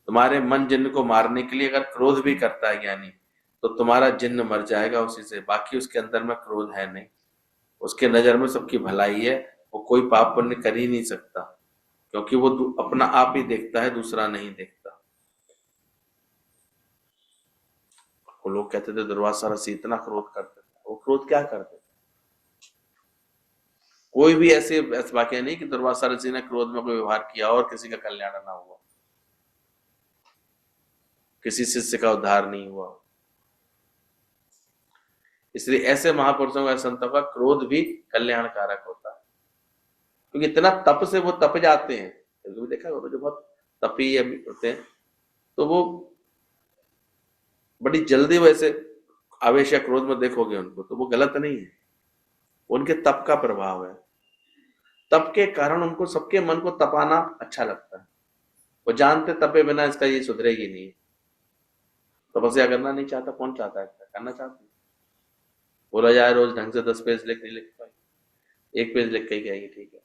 तुम्हारे मन जिन्न को मारने के लिए अगर क्रोध भी करता है ज्ञानी, तो तुम्हारा जिन्न मर जाएगा उसी से, बाकी उसके अंदर में क्रोध है नहीं। उसके नजर में सबकी भलाई है, वो कोई पाप पुण्य कर ही नहीं सकता, क्योंकि वो अपना आप ही देखता है, दूसरा नहीं देखता। वो लोग कहते थे दुर्वासा ऋषि इतना क्रोध करते थे, वो क्रोध क्या करते थे? कोई भी ऐसे वाक्य नहीं कि दुर्वासा ऋषि ने क्रोध में कोई व्यवहार किया और किसी का कल्याण ना हुआ, किसी शिष्य का उद्धार नहीं हुआ। इसलिए ऐसे महापुरुषों का, संतों का क्रोध भी कल्याणकारक होता है, क्योंकि इतना तप से वो तप जाते हैं। तो देखा करो जो बहुत तपी होते हैं, तो वो बड़ी जल्दी वैसे आवेश या क्रोध में देखोगे उनको तो वो गलत नहीं है, उनके तप का प्रभाव है। तप के कारण उनको सबके मन को तपाना अच्छा लगता है। वो जानते तपे बिना इसका ये सुधरेगी नहीं। तपस्या करना नहीं चाहता, कौन चाहता है? करना चाहता है। बोला जाए रोज ढंग से 10 पेज लिख नहीं लिख पाए, 1 पेज लिख के ही कहेगी ठीक है,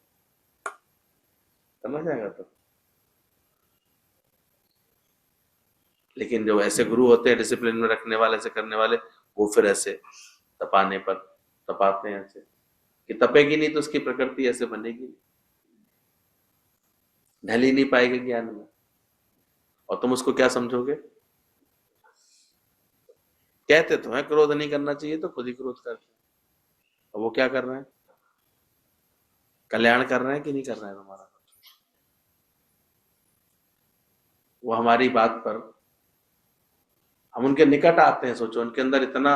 करना चाहेगा तो। लेकिन जो ऐसे गुरु होते हैं डिसिप्लिन में रखने वाले, ऐसे करने वाले, वो फिर ऐसे तपाने पर तपाते हैं ऐसे कि तपेगी नहीं तो उसकी प्रकृति ऐसे बनेगी, ढल ही नहीं पाएगी ज्ञान में। और तुम उसको क्या समझोगे? कहते तो है क्रोध नहीं करना चाहिए, तो खुद ही क्रोध करते हैं। और वो क्या कर रहे हैं? कल्याण कर रहे हैं कि नहीं कर रहे हैं तुम्हारा? वो हमारी बात पर हम उनके निकट आते हैं, सोचो उनके अंदर इतना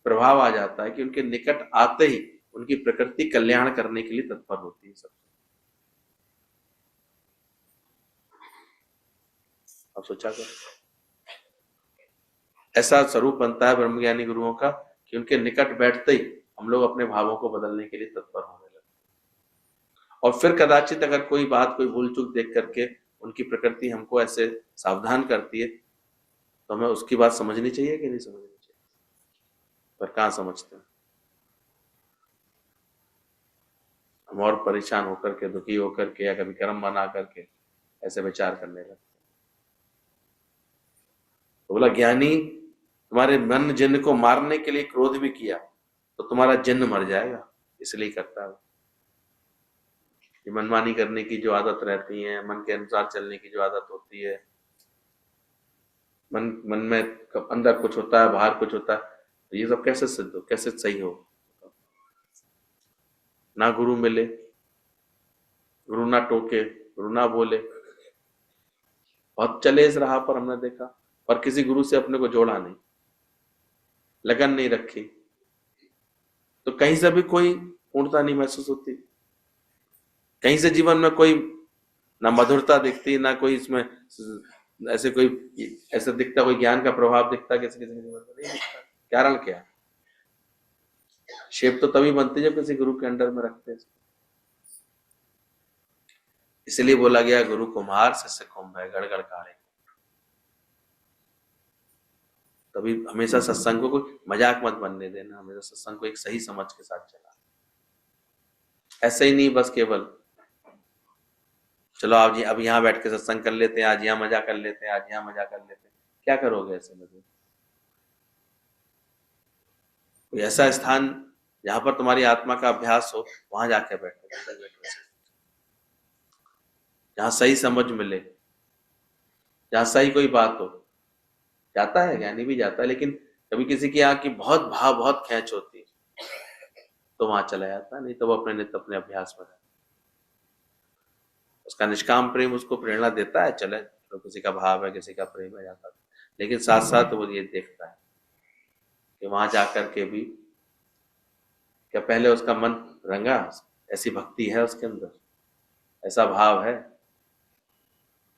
प्रभाव आ जाता है कि उनके निकट आते ही उनकी प्रकृति कल्याण करने के लिए तत्पर होती है सब। अब सोचा करो, ऐसा स्वरूप बनता है ब्रह्मज्ञानी गुरुओं का कि उनके निकट बैठते ही हम लोग अपने भावों को बदलने के लिए तत्पर होने लगते हैं। और फिर कदाचित अगर कोई बात, कोई भूल चूक देख करके उनकी प्रकृति हमको ऐसे सावधान करती है तो हमें उसकी बात समझनी चाहिए कि नहीं समझनी चाहिए? पर कहाँ समझते हैं हम, और परेशान होकर के, दुखी होकर के, या कभी कर्म बना करके ऐसे विचार करने लगते हैं। तो बोला ज्ञानी तुम्हारे मन जिन्न को मारने के लिए क्रोध भी किया तो तुम्हारा जिन्न मर जाएगा, इसलिए करता है। ये मनमानी करने की जो आदत रहती है, मन के अनुसार चलने की जो आदत होती है, मन में अंदर कुछ होता है, बाहर कुछ होता है, तो ये सब कैसे सिद्ध हो, कैसे सही हो? ना गुरु मिले, गुरु ना टोके, गुरु ना बोले, बहुत चले इस राह पर हमने देखा, पर किसी गुरु से अपने को जोड़ा नहीं, लगन नहीं रखी, तो कहीं से भी कोई पूर्णता नहीं महसूस होती, कहीं से जीवन में कोई ना मधुरता दिखती, ना कोई इसमें ऐसे कोई ऐसा दिखता, कोई ज्ञान का प्रभाव दिखता किसी किसी जीवन में नहीं दिखता। कारण क्या? शेप तो तभी बनती जब किसी गुरु के अंडर में रखते हैं। इसलिए बोला गया गुरु कुम्हार शिष्य कुंभ है, गड़गड़ काढ़े। तभी हमेशा सत्संग को कोई मजाक मत बनने देना, हमेशा सत्संग को एक सही समझ के साथ चला। ऐसे ही नहीं बस केवल चलो आप जी अब यहाँ बैठ के सत्संग कर लेते हैं, आज यहाँ मजा कर लेते हैं, आज यहाँ मजा कर लेते हैं। क्या करोगे ऐसे में? कोई ऐसा स्थान जहां पर तुम्हारी आत्मा का अभ्यास हो, वहां जाके बैठो, जहां सही समझ मिले, जहां सही कोई बात हो। जाता है ज्ञानी भी जाता है, लेकिन कभी किसी की यहाँ की बहुत भाव, बहुत खेच होती है तो वहां चला जाता, नहीं तो वो अपने नित्य अपने अभ्यास में रहता। उसका निष्काम प्रेम उसको प्रेरणा देता है, चले तो किसी का भाव है, किसी का प्रेम है, जाता है, लेकिन साथ साथ वो ये देखता है कि वहां जाकर के भी क्या पहले उसका मन रंगा, ऐसी भक्ति है उसके अंदर, ऐसा भाव है,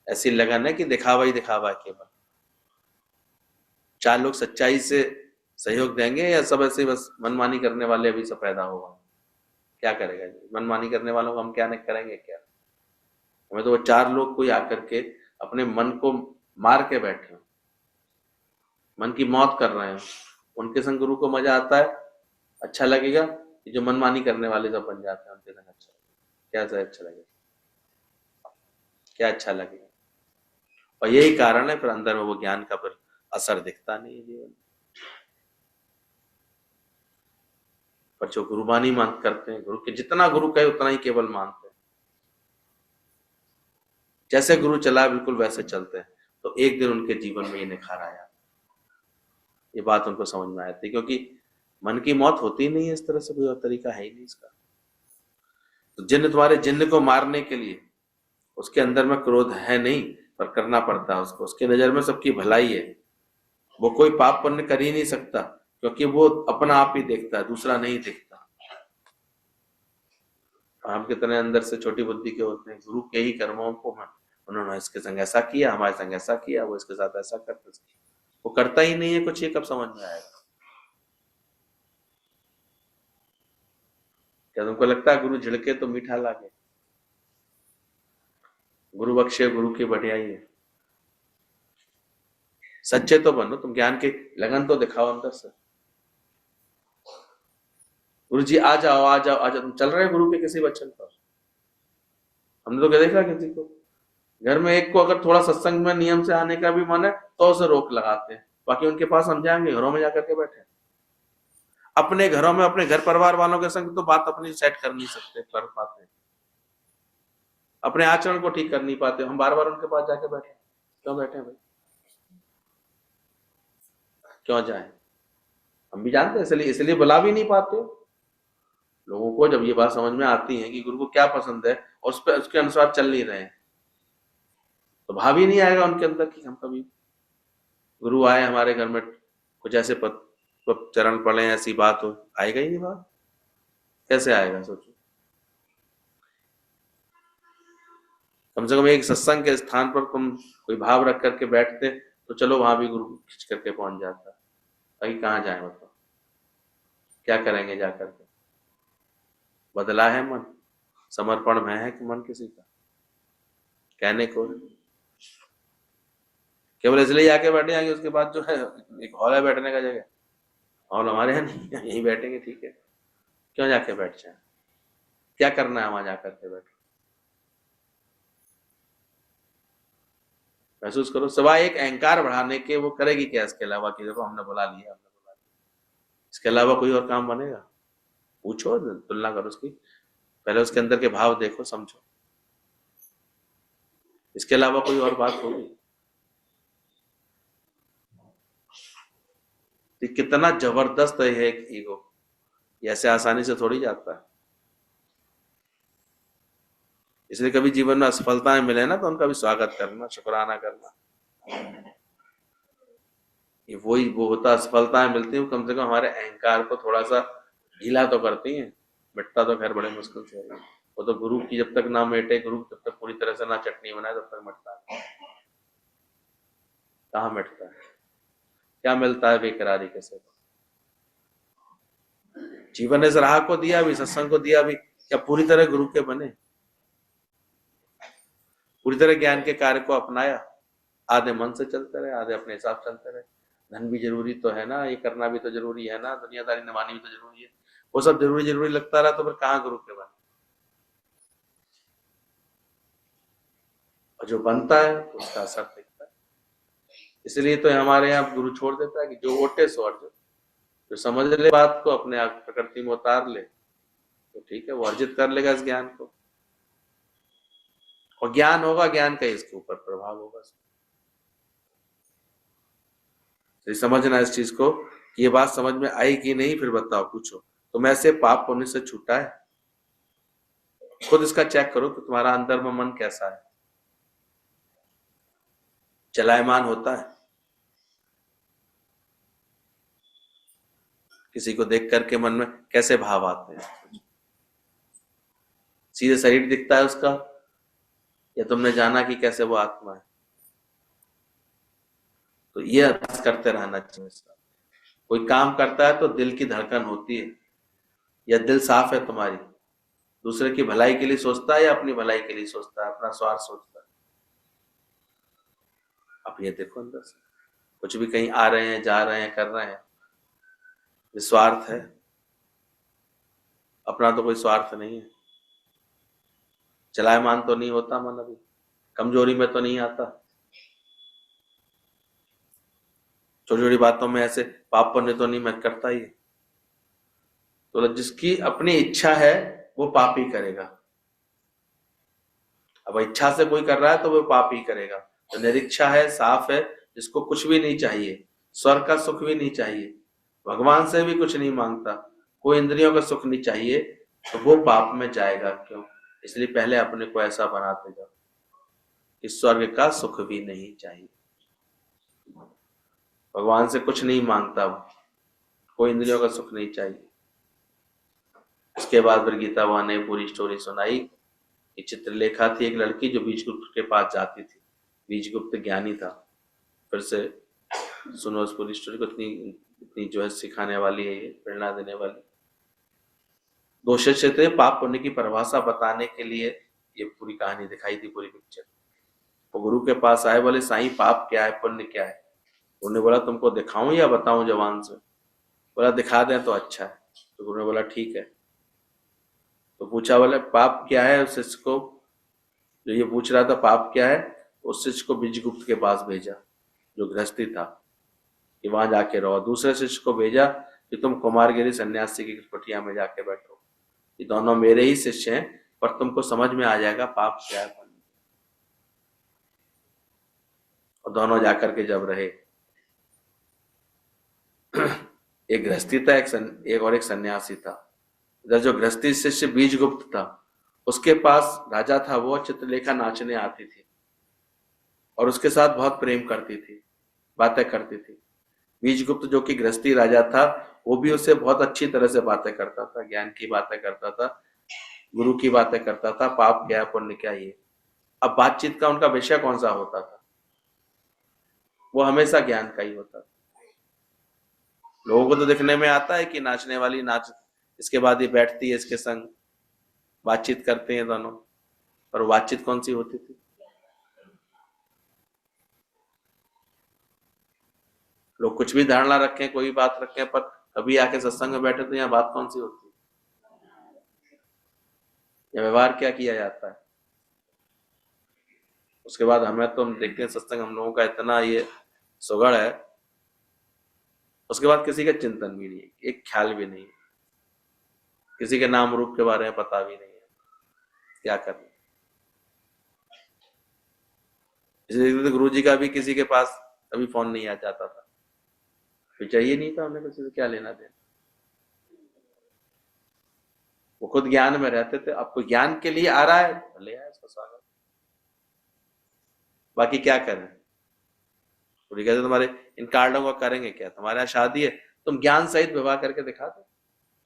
ऐसी लगन है कि दिखावा ही दिखावा है केवल। 4 लोग सच्चाई से सहयोग देंगे या सब ऐसे बस मनमानी करने वाले अभी सब पैदा होगा? क्या करेगा? मनमानी करने वालों को हम क्या नहीं करेंगे क्या? हमें तो वो 4 लोग कोई आकर के अपने मन को मार के बैठे हो, मन की मौत कर रहे हैं, उनके संग गुरु को मजा आता है, अच्छा लगेगा? जो मनमानी करने वाले सब बन जाते हैं उनके संग अच्छा लगेगा? क्या अच्छा लगेगा? क्या अच्छा लगेगा? और यही कारण है फिर अंदर में वो ज्ञान का फिर असर दिखता नहीं है जीवन। पर जो गुरुबानी मान करते हैं, गुरु के जितना गुरु कहे उतना ही केवल मानते हैं, जैसे गुरु चला बिल्कुल वैसे चलते हैं, तो एक दिन उनके जीवन में ये निखार आया। ये बात उनको समझ में आती, क्योंकि मन की मौत होती नहीं है इस तरह से, कोई और तरीका है ही नहीं इसका। तो जिन्न तुम्हारे जिन्न को मारने के लिए उसके अंदर में क्रोध है नहीं, पर करना पड़ता है उसको। उसकी नजर में सबकी भलाई है, वो कोई पाप पुण्य कर ही नहीं सकता, क्योंकि वो अपना आप ही देखता है, दूसरा नहीं देखता। हम कितने अंदर से छोटी बुद्धि के होते हैं, गुरु के ही कर्मों को उन्होंने इसके संग ऐसा किया, हमारे संग ऐसा किया, वो इसके साथ ऐसा करते, वो करता ही नहीं है कुछ, ये कब समझ में आएगा? क्या तुमको लगता है गुरु झिड़के तो मीठा लागे? गुरु बख्शे, गुरु की बढ़ियाई है। सच्चे तो बनो, तुम ज्ञान की लगन तो दिखाओ अंदर से। गुरु जी आ जाओ आ जाओ आ जाओ, तुम चल रहे हो गुरु के किसी वचन पर? हमने तो क्या देखा किसी को घर में एक को अगर थोड़ा सत्संग में नियम से आने का भी मन है तो उसे रोक लगाते हैं, बाकी उनके पास हम जाएंगे घरों में जाकर के बैठे। अपने घरों में अपने घर परिवार वालों के संग तो बात अपनी सेट कर नहीं सकते, कर पाते, अपने आचरण को ठीक कर नहीं पाते, हम बार बार उनके पास जाके बैठे। क्यों बैठे भाई? क्यों जाए? हम भी जानते हैं, इसलिए बुला भी नहीं पाते लोगों को। जब ये बात समझ में आती है कि गुरु को क्या पसंद है और उस पर उसके अनुसार चल नहीं रहे हैं, तो भाव ही नहीं आएगा उनके अंदर कि हम कभी गुरु आए हमारे घर में कुछ ऐसे चरण पड़े, ऐसी बात हो, आएगा ही नहीं बात। कैसे आएगा सोचो। कम से कम एक सत्संग के स्थान पर तुम कोई भाव रख करके बैठते तो चलो वहां भी गुरु खींच करके पहुंच जाता। अभी कहाँ जाए मतलब, क्या करेंगे जाकर के? बदला है मन, समर्पण में है कि मन किसी का कहने को केवल इसलिए आके बैठे आगे, उसके बाद जो है एक हॉल है बैठने का जगह, हॉल हमारे यहाँ नहीं, यहीं बैठेंगे ठीक है, क्यों जाके बैठ जाए? क्या करना है वहां जाकर के बैठ? महसूस करो, सिवाय एक अहंकार बढ़ाने के वो करेगी क्या इसके अलावा कि देखो हमने बुला लिया, हमने बुला लिया। इसके अलावा कोई और काम बनेगा? पूछो, तुलना करो उसकी, पहले उसके अंदर के भाव देखो, समझो, इसके अलावा कोई और बात होगी? कितना जबरदस्त है एक ईगो, ऐसे आसानी से थोड़ी जाता है। इसलिए कभी जीवन में असफलताएं मिले ना तो उनका भी स्वागत करना, शुक्राना करना। ये वही वो होता, असफलताएं मिलती हैं कम से कम हमारे अहंकार को थोड़ा सा ढीला तो करती हैं, मिटता तो खैर बड़े मुश्किल से है। वो तो गुरु की जब तक ना मिटे, गुरु जब तक पूरी तरह से ना चटनी बनाए तब तक मिटता है। कहाँ मिटता है? क्या मिलता है बेकरारी के से? जीवन इस राह को दिया भी, सत्संग को दिया भी, क्या पूरी तरह गुरु के बने? पूरी तरह ज्ञान के कार्य को अपनाया? आधे मन से चलते रहे, आधे अपने हिसाब चलते रहे। धन भी जरूरी तो है ना, ये करना भी तो जरूरी है ना, दुनियादारी निभानी भी तो जरूरी है। वो सब जरूरी जरूरी लगता रहा तो फिर कहाँ गुरु के बने? और जो बनता है तो उसका असर दिखता है। इसलिए तो हमारे यहाँ गुरु छोड़ देता है कि जो ओटे सो अर्जुन, जो समझ ले बात को, अपने आप प्रकृति में उतार ले तो ठीक है, वो अर्जित कर लेगा इस ज्ञान को, और ज्ञान होगा, ज्ञान का इसके ऊपर प्रभाव होगा। समझना इस चीज को, ये बात समझ में आई कि नहीं, फिर बताओ, पूछो तुम ऐसे पाप पुण्य से छूटा है? खुद इसका चेक करो कि तुम्हारा अंदर में मन कैसा है, चलायमान होता है? किसी को देख करके मन में कैसे भाव आते हैं? सीधे शरीर दिखता है उसका, या तुमने जाना कि कैसे वो आत्मा है? तो ये अभ्यास करते रहना चाहिए। कोई काम करता है तो दिल की धड़कन होती है, या दिल साफ है तुम्हारी, दूसरे की भलाई के लिए सोचता है या अपनी भलाई के लिए सोचता है, अपना स्वार्थ सोचता है? अब ये देखो अंदर से, कुछ भी कहीं आ रहे हैं, जा रहे हैं, कर रहे हैं, निस्वार्थ है, अपना तो कोई स्वार्थ नहीं है, चलायमान तो नहीं होता मन, अभी कमजोरी में तो नहीं आता, छोटी छोटी बातों में ऐसे पाप पुण्य तो नहीं मैं करता ही। तो जिसकी अपनी इच्छा है वो पाप ही करेगा। अब इच्छा से कोई कर रहा है तो वो पाप ही करेगा। तो निरीक्षा है, साफ है, जिसको कुछ भी नहीं चाहिए, स्वर्ग का सुख भी नहीं चाहिए, भगवान से भी कुछ नहीं मांगता, कोई इंद्रियों का सुख नहीं चाहिए, तो वो पाप में जाएगा। क्यों? इसलिए पहले अपने को ऐसा बनाते जाओ कि स्वर्ग का सुख भी नहीं चाहिए, भगवान से कुछ नहीं मांगता, कोई इंद्रियों का सुख नहीं चाहिए। उसके बाद फिर गीता भगवान ने पूरी स्टोरी सुनाई। एक चित्रलेखा थी, एक लड़की जो बीजगुप्त के पास जाती थी, बीजगुप्त ज्ञानी था। फिर से सुनो उस पूरी स्टोरी को, इतनी जो है सिखाने वाली है, ये प्रेरणा देने वाली। दो शिष्य थे, पाप पुण्य की परिभाषा बताने के लिए ये पूरी कहानी दिखाई थी, पूरी पिक्चर। वो गुरु के पास आए, बोले साईं पाप क्या है, पुण्य क्या है। उन्होंने बोला तुमको दिखाऊं या बताऊं जवान से। बोला दिखा दें तो अच्छा है। तो गुरु ने बोला ठीक है। तो पूछा, बोले पाप क्या है। उस शिष्य को, जो ये पूछ रहा था पाप क्या है, उस शिष्य को बीजगुप्त के पास भेजा, जो गृहस्थी था, कि वहां जाके रहो। दूसरे शिष्य को भेजा कि तुम कुमारगिरी सन्यासी की कुटिया में जाके बैठो। ये दोनों मेरे ही शिष्य हैं, पर तुमको समझ में आ जाएगा पाप क्या है। और दोनों जाकर के जब रहे, एक गृहस्थी था, एक सन्यासी था। इधर जो गृहस्थी शिष्य बीजगुप्त था, उसके पास राजा था, वो चित्रलेखा नाचने आती थी और उसके साथ बहुत प्रेम करती थी, बातें करती थी। बीजगुप्त जो कि गृहस्थी राजा था, वो भी उससे बहुत अच्छी तरह से बातें करता था, ज्ञान की बातें करता था, गुरु की बातें करता था, पाप क्या है पुण्य क्या है। अब बातचीत का उनका विषय कौन सा होता था, वो हमेशा ज्ञान का ही होता था। लोगों को तो दिखने में आता है कि नाचने वाली नाच, इसके बाद ये बैठती है इसके संग, बातचीत करते हैं दोनों, पर बातचीत कौन सी होती थी। लोग कुछ भी धारणा रखें, कोई बात रखें, पर कभी आके सत्संग में बैठे तो यहाँ बात कौन सी होती है, या व्यवहार क्या किया जाता है। उसके बाद हमें तो, हम देखते हैं सत्संग हम लोगों का इतना ये सुगड़ है, उसके बाद किसी का चिंतन भी नहीं है, एक ख्याल भी नहीं है, किसी के नाम रूप के बारे में पता भी नहीं है, क्या करना। इसलिए गुरु जी का भी किसी के पास कभी फोन नहीं आ जाता था, फिर चाहिए नहीं था, हमने किसी से क्या लेना देना। वो खुद ज्ञान में रहते थे। अब कोई ज्ञान के लिए आ रहा है, ले आए, उसका स्वागत। बाकी क्या करें, तो कहते तुम्हारे इन कार्डों का करेंगे क्या, तुम्हारे यहाँ शादी है, तुम ज्ञान सहित विवाह करके दिखा दो,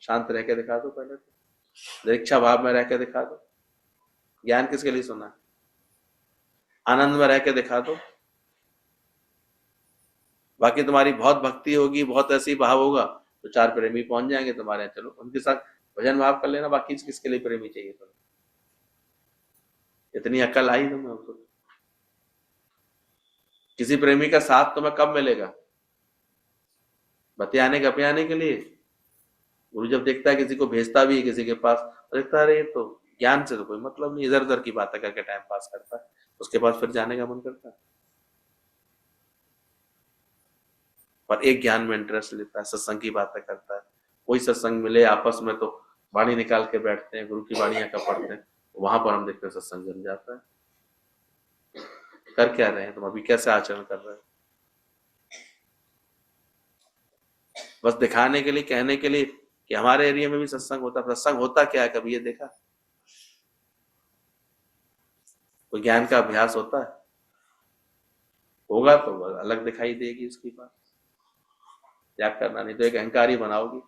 शांत रह के दिखा दो, पहले तो दीक्षा भाव में रह के दिखा दो। ज्ञान किसके लिए सुना है, आनंद में रह के दिखा दो। बाकी तुम्हारी बहुत भक्ति होगी, बहुत ऐसी भाव होगा, तो चार प्रेमी पहुंच जाएंगे तुम्हारे यहाँ, चलो उनके साथ भजन भाव कर लेना। बाकी किसके लिए प्रेमी चाहिए तुम्हें, इतनी अक्ल आई तुम्हें। किसी प्रेमी का साथ तुम्हें कब मिलेगा, बतियाने गपियाने के लिए। गुरु जब देखता है किसी को भेजता भी है किसी के पास, तो देखता है तो ज्ञान से तो कोई मतलब नहीं, इधर उधर की बातें करके टाइम पास करता है, उसके पास फिर जाने का मन करता है। पर एक ज्ञान में इंटरेस्ट लेता है, सत्संग की बातें करता है। कोई सत्संग मिले आपस में तो वाणी निकाल के बैठते हैं, गुरु की वाणियां का पढ़ते हैं, वहां पर हम देखते हैं सत्संग जम जाता है। कर क्या रहे हैं तुम, अभी कैसे आचरण कर रहे हैं, बस दिखाने के लिए, कहने के लिए कि हमारे एरिया में भी सत्संग होता है। सत्संग होता क्या है, कभी ये देखा, कोई ज्ञान का अभ्यास होता है, होगा तो अलग दिखाई देगी उसकी बात। त्याग करना, नहीं तो एक अहंकारी बनाओगी।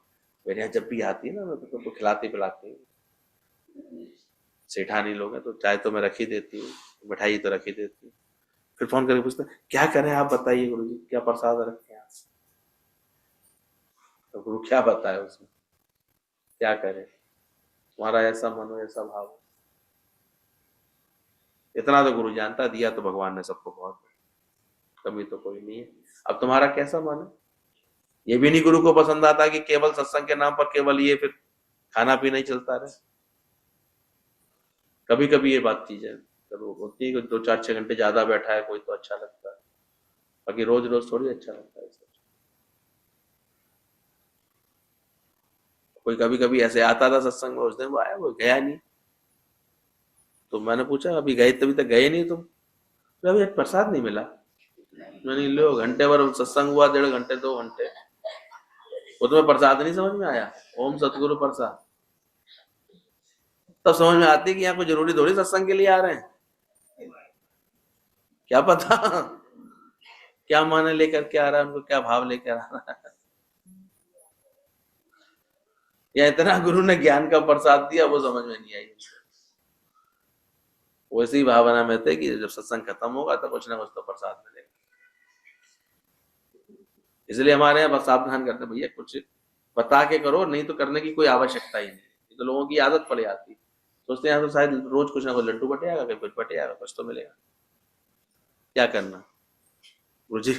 मेरे यहाँ जब भी आती है ना, मैं तो खिलाती पिलाती हूँ, सेठानी लोग हैं तो चाय तो मैं रख ही देती हूँ, मिठाई तो रख ही देती हूँ। फिर फोन करके पूछते क्या करें आप बताइए गुरु जी, क्या प्रसाद रखें आप। तो गुरु क्या बताए उसमें, क्या करें, तुम्हारा ऐसा मन हो, ऐसा भाव हो। इतना तो गुरु जानता, दिया तो भगवान ने सबको बहुत, कमी तो कोई नहीं है। अब तुम्हारा कैसा मन है, ये भी नहीं गुरु को पसंद आता कि केवल सत्संग के नाम पर केवल ये फिर खाना पीना ही चलता रहे। कभी कभी ये बात चीजें होती है, 2-4-6 घंटे ज्यादा बैठा है कोई तो अच्छा लगता है, बाकी रोज रोज थोड़ी अच्छा लगता है। कोई कभी कभी ऐसे आता था सत्संग में, उस दिन वो आया, वो गया नहीं, तो मैंने पूछा अभी गए, तभी तक गए नहीं तुम, तो अभी प्रसाद नहीं मिला। मैंने लो घंटे भर सत्संग हुआ, 1.5 घंटे 2 घंटे, वो तुम्हें प्रसाद नहीं समझ में आया, ओम सतगुरु प्रसाद, तब समझ में आती कि यहाँ कोई जरूरी थोड़ी सत्संग के लिए आ रहे हैं, क्या पता क्या माने लेकर के आ रहा है, उनको क्या भाव लेकर आ रहा है। या इतना गुरु ने ज्ञान का प्रसाद दिया, वो समझ में नहीं आई। वैसी भावना में थे कि जब सत्संग खत्म होगा तो कुछ ना कुछ तो प्रसाद मिलेगा। इसलिए हमारे यहाँ बस सावधान करते भैया, कुछ बता के करो, नहीं तो करने की कोई आवश्यकता ही नहीं, तो लोगों की आदत पड़ जाती, सोचते हैं यहाँ तो शायद रोज कुछ ना कुछ लड्डू बटे आएगा, कहीं कुछ बटे आएगा, कुछ तो मिलेगा। क्या करना, गुरु जी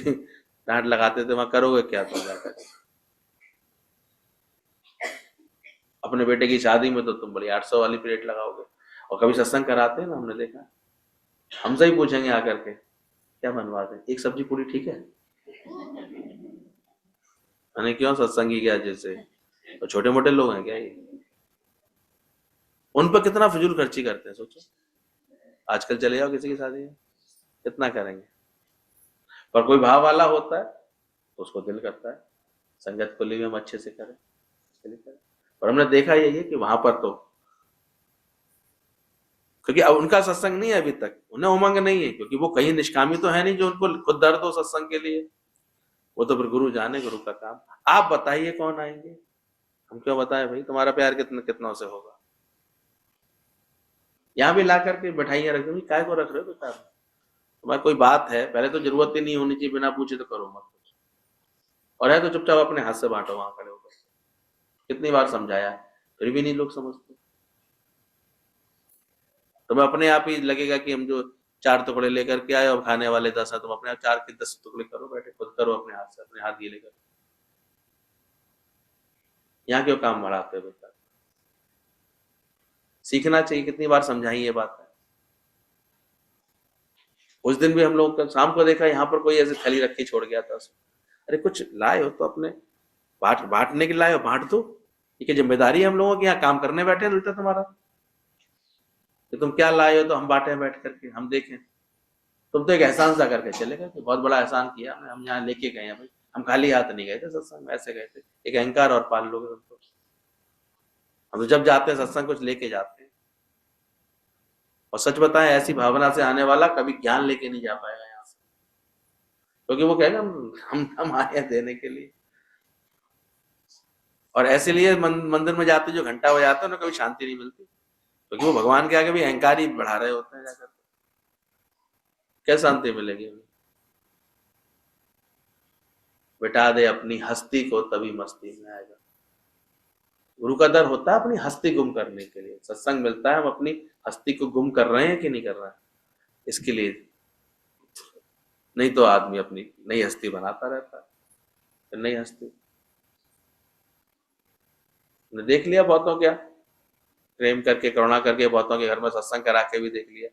डांट लगाते थे, वहां करोगे क्या तुम जाकर? अपने बेटे की शादी में तो तुम बड़ी 800 वाली प्लेट लगाओगे। और कभी सत्संग कराते हैं ना, हमने देखा, हमसे ही पूछेंगे आकर के क्या बनवा दें, एक सब्जी पूरी ठीक है? मैंने क्यों सत्संगी क्या जैसे, तो छोटे मोटे लोग हैं क्या ये? उन पर कितना फिजूल खर्ची करते हैं सोचो। आजकल चले जाओ किसी की शादी में, कितना करेंगे। पर कोई भाव वाला होता है तो उसको दिल करता है संगत को लिए हम अच्छे से करें, और हमने देखा यही है कि वहां पर तो, क्योंकि अब उनका सत्संग नहीं है अभी तक, उन्हें उमंग नहीं है, क्योंकि वो कहीं निष्कामी तो है नहीं जो उनको खुद दर्द हो सत्संग के लिए। वो तो फिर गुरु जाने, गुरु का काम। आप बताइए कौन आएंगे, हम क्यों बताएं भाई, तुम्हारा प्यार कितनों से होगा। यहाँ भी ला करके बैठाइए, रख दो, काय को रख रहे हो बेकार, तुम्हारी कोई बात है, पहले तो जरूरत ही नहीं होनी चाहिए, बिना पूछे तो करो मत कुछ, और है तो चुपचाप अपने हाथ से बांटो वहां खड़े होकर। कितनी बार समझाया, फिर भी नहीं लोग समझते। तुम्हें अपने आप ही लगेगा कि हम जो 4 टुकड़े लेकर के आए और खाने वाले 10 है, तुम अपने आप 4 के 10 टुकड़े करो, बैठे खुद करो अपने हाथ से, अपने हाथ गीले करो। यहाँ क्यों काम बढ़ाते हो बेटा, सीखना चाहिए। कितनी बार समझाई ये बात है। उस दिन भी हम लोग शाम को देखा, यहाँ पर कोई ऐसे थैली रख के छोड़ गया था, अरे कुछ लाए हो तो अपने बांटने के लाए हो, बांट दो, ये क्या जिम्मेदारी है हम लोगों की, यहाँ काम करने बैठे उल्टा तुम्हारा, कि तुम क्या लाए हो तो हम बांटे बैठ करके, हम देखें। तुम तो एक एहसान सा करके चले गए, बहुत बड़ा एहसान किया हमने, हम यहाँ लेके गए हैं भाई, हम खाली हाथ नहीं गए थे सत्संग में, ऐसे गए थे, एक अहंकार और पाल लोगे तुम तो। हम तो जब जाते हैं सत्संग कुछ लेके जाते हैं, और सच बताएं ऐसी भावना से आने वाला कभी ज्ञान लेके नहीं जा पाएगा यहाँ से, क्योंकि वो कहेगा हम आए हैं देने के लिए। और ऐसे लिए मंदिर में जाते जो घंटा बजाते हैं उन्हें कभी शांति नहीं मिलती, क्योंकि वो भगवान के आगे भी अहंकार ही बढ़ा रहे होते हैं जाकर, क्या शांति मिलेगी। बिठा दे अपनी हस्ती को तभी मस्ती में आएगा। गुरु का दर होता है अपनी हस्ती गुम करने के लिए, सत्संग मिलता है हम अपनी हस्ती को गुम कर रहे हैं कि नहीं कर रहे हैं इसके लिए, नहीं तो आदमी अपनी नई हस्ती बनाता रहता है। नई हस्ती ने देख लिया बहुतों, क्या प्रेम करके करुणा करके बहुतों के घर में सत्संग करा के भी देख लिया,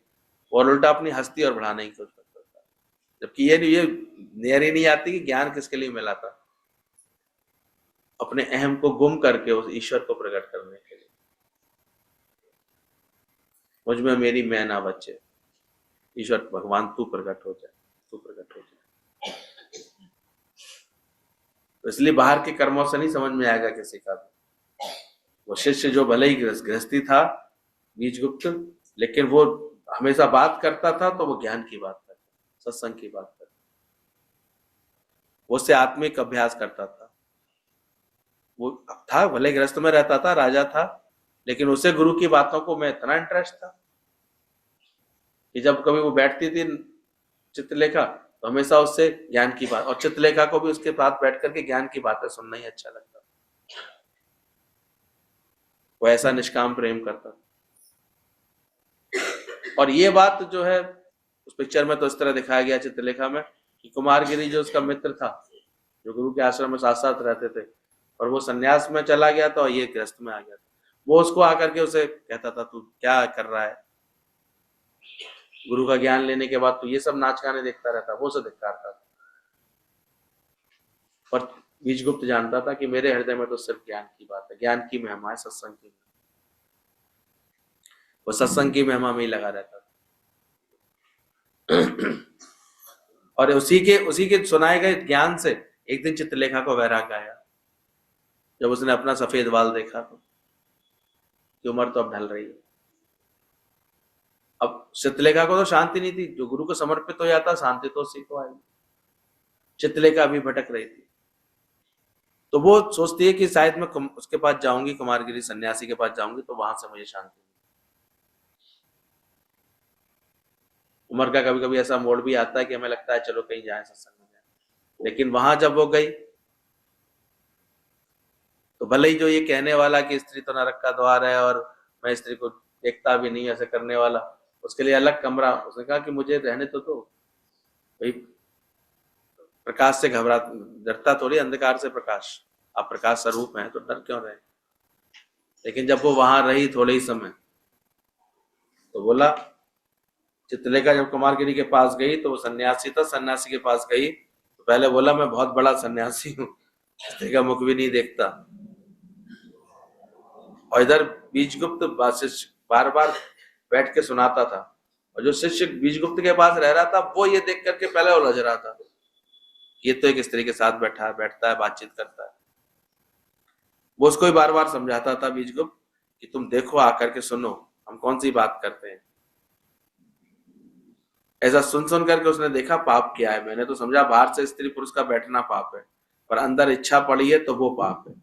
और उल्टा अपनी हस्ती और बढ़ाने की कोशिश करता है, जबकि ये नियर ही नहीं आती कि ज्ञान किसके लिए मिला था, अपने अहम को गुम करके उस ईश्वर को प्रकट करने के लिए। मुझ में मेरी मैं ना बचे, ईश्वर भगवान तू प्रकट हो जाए, तू प्रकट हो जाए। तो इसलिए बाहर के कर्मों से नहीं समझ में आएगा किसी का भी। वो शिष्य जो भले ही गृहस्थी था बीजगुप्त, लेकिन वो हमेशा बात करता था तो वो ज्ञान की बात करता, सत्संग की बात करता, वो उससे आत्मिक अभ्यास करता था। वो था भले गृहस्थ में रहता था, राजा था, लेकिन उसे गुरु की बातों को में इतना इंटरेस्ट था कि जब कभी वो बैठती थी चित्रलेखा तो हमेशा उससे ज्ञान की बात, और चित्रलेखा को भी उसके साथ बैठ करके ज्ञान की बातें सुनना ही अच्छा लगता। वो ऐसा निष्काम प्रेम करता था। और ये बात जो है उस पिक्चर में तो इस तरह दिखाया गया चित्रलेखा में कि कुमारगिरी जो उसका मित्र था, जो गुरु के आश्रम में साथ साथ रहते थे, और वो सन्यास में चला गया था और ये गृहस्थ में आ गया था, वो उसको आकर के उसे कहता था तू क्या कर रहा है, गुरु का ज्ञान लेने के बाद तू ये सब नाच गाने देखता रहता, वो सब धिक्कारता था। पर बीजगुप्त जानता था कि मेरे हृदय में तो सिर्फ ज्ञान की बात है, ज्ञान की महिमा है, सत्संग की। वो सत्संग की महिमा में ही लगा रहता था। और उसी के सुनाए गए ज्ञान से एक दिन चित्रलेखा को वैराग्य आया, जब उसने अपना सफेद बाल देखा तो कि उम्र तो अब ढल रही है। अब चित्रलेखा को तो शांति नहीं थी, जो गुरु को समर्पित हो जाता शांति तो उसी को आएगी। चित्रलेखा अभी भटक रही थी, तो वो सोचती है कि शायद मैं उसके पास जाऊंगी, कुमारगिरी सन्यासी के पास जाऊंगी तो वहां से मुझे शांति। उम्र का कभी कभी ऐसा मोड़ भी आता है कि हमें लगता है चलो कहीं जाए सत्संग में जाए, लेकिन वहां जब वो गई तो भले ही जो ये कहने वाला कि स्त्री तो नरक का द्वार है और मैं स्त्री को देखता भी नहीं ऐसे करने वाला, उसके लिए अलग कमरा, उसने कहा कि मुझे रहने तो दो भाई, प्रकाश से घबरा डरता थोड़ी, अंधकार से प्रकाश, आप प्रकाश स्वरूप हैं तो डर क्यों रहे। लेकिन जब वो वहां रही थोड़े ही समय तो बोला, चित्रलेखा जब कुमारगिरी के पास गई तो वो सन्यासी था, सन्यासी के पास गई तो पहले बोला मैं बहुत बड़ा सन्यासी हूँ, चित्रलेखा मुख भी नहीं देखता। और इधर बीजगुप्त शिष्य बार बार बैठ के सुनाता था, और जो शिष्य बीजगुप्त के पास रह रहा था वो ये देख करके पहले उलझ रहा था, ये तो एक स्त्री के साथ बैठता है, बातचीत करता है। वो उसको ही बार बार समझाता था बीजगुप्त कि तुम देखो, आकर के सुनो हम कौन सी बात करते हैं। ऐसा सुन सुन करके उसने देखा पाप क्या है। मैंने तो समझा बाहर से स्त्री पुरुष का बैठना पाप है, पर अंदर इच्छा पड़ी है तो वो पाप है।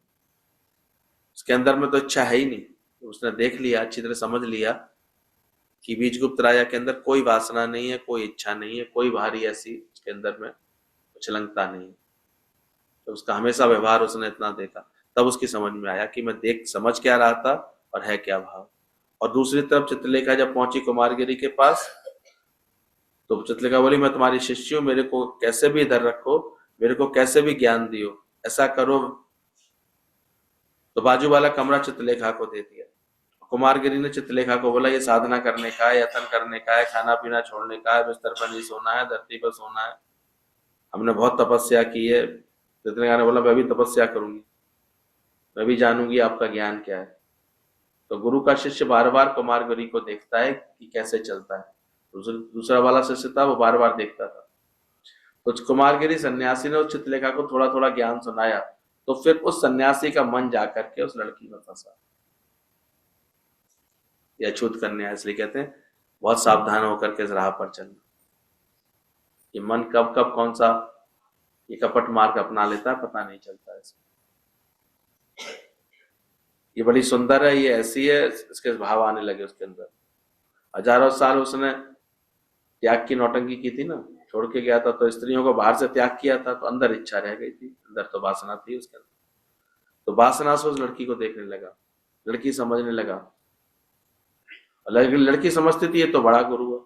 उसके अंदर में तो इच्छा है ही नहीं। तो उसने देख लिया, अच्छी तरह समझ लिया कि बीजगुप्त राजा के अंदर कोई वासना नहीं है, कोई इच्छा नहीं है, कोई भारी ऐसी उसके अंदर में उछलंगता नहीं है। तो उसका हमेशा व्यवहार उसने इतना देखा, तब उसकी समझ में आया कि मैं देख समझ क्या रहा था और है क्या भाव। और दूसरी तरफ चित्रलेखा जब पहुंची कुमारगिरी के पास तो चित्रलेखा बोली, मैं तुम्हारी शिष्य हूं, मेरे को कैसे भी इधर रखो, मेरे को कैसे भी ज्ञान दियो, ऐसा करो। तो बाजू वाला कमरा चित्रलेखा को दे दिया। कुमारगिरी ने चित्रलेखा को बोला, ये साधना करने का है, यत्न करने का है, खाना पीना छोड़ने का है, बिस्तर पर नहीं सोना है, धरती पर सोना है, हमने बहुत तपस्या की है। चित्रलेखा ने बोला, मैं भी तपस्या करूंगी, मैं भी जानूंगी आपका ज्ञान क्या है। तो गुरु का शिष्य बार बार कुमारगिरी को देखता है कि कैसे चलता है। दूसरा वाला शिष्य था, वो बार बार देखता था। तो कुमारगिरी सन्यासी ने उस चित्रलेखा को थोड़ा थोड़ा ज्ञान सुनाया, तो फिर उस सन्यासी का मन जाकर के उस लड़की में फंसा। यह अछूत कन्या, इसलिए कहते हैं बहुत सावधान होकर के इस राह पर चलना। ये मन कब कब कौन सा ये कपट मार्ग अपना लेता है पता नहीं चलता है। ये बड़ी सुंदर है, ये ऐसी है, इसके भाव आने लगे उसके अंदर। हजारों साल उसने त्याग की नौटंकी की थी ना, छोड़ के गया था, तो स्त्रियों को बाहर से त्याग किया था, तो अंदर इच्छा रह गई थी, अंदर तो वासना थी उसके अंदर। तो वासना से उस लड़की को देखने लगा, लड़की समझने लगा। लड़की समझती थी ये तो बड़ा गुरु है,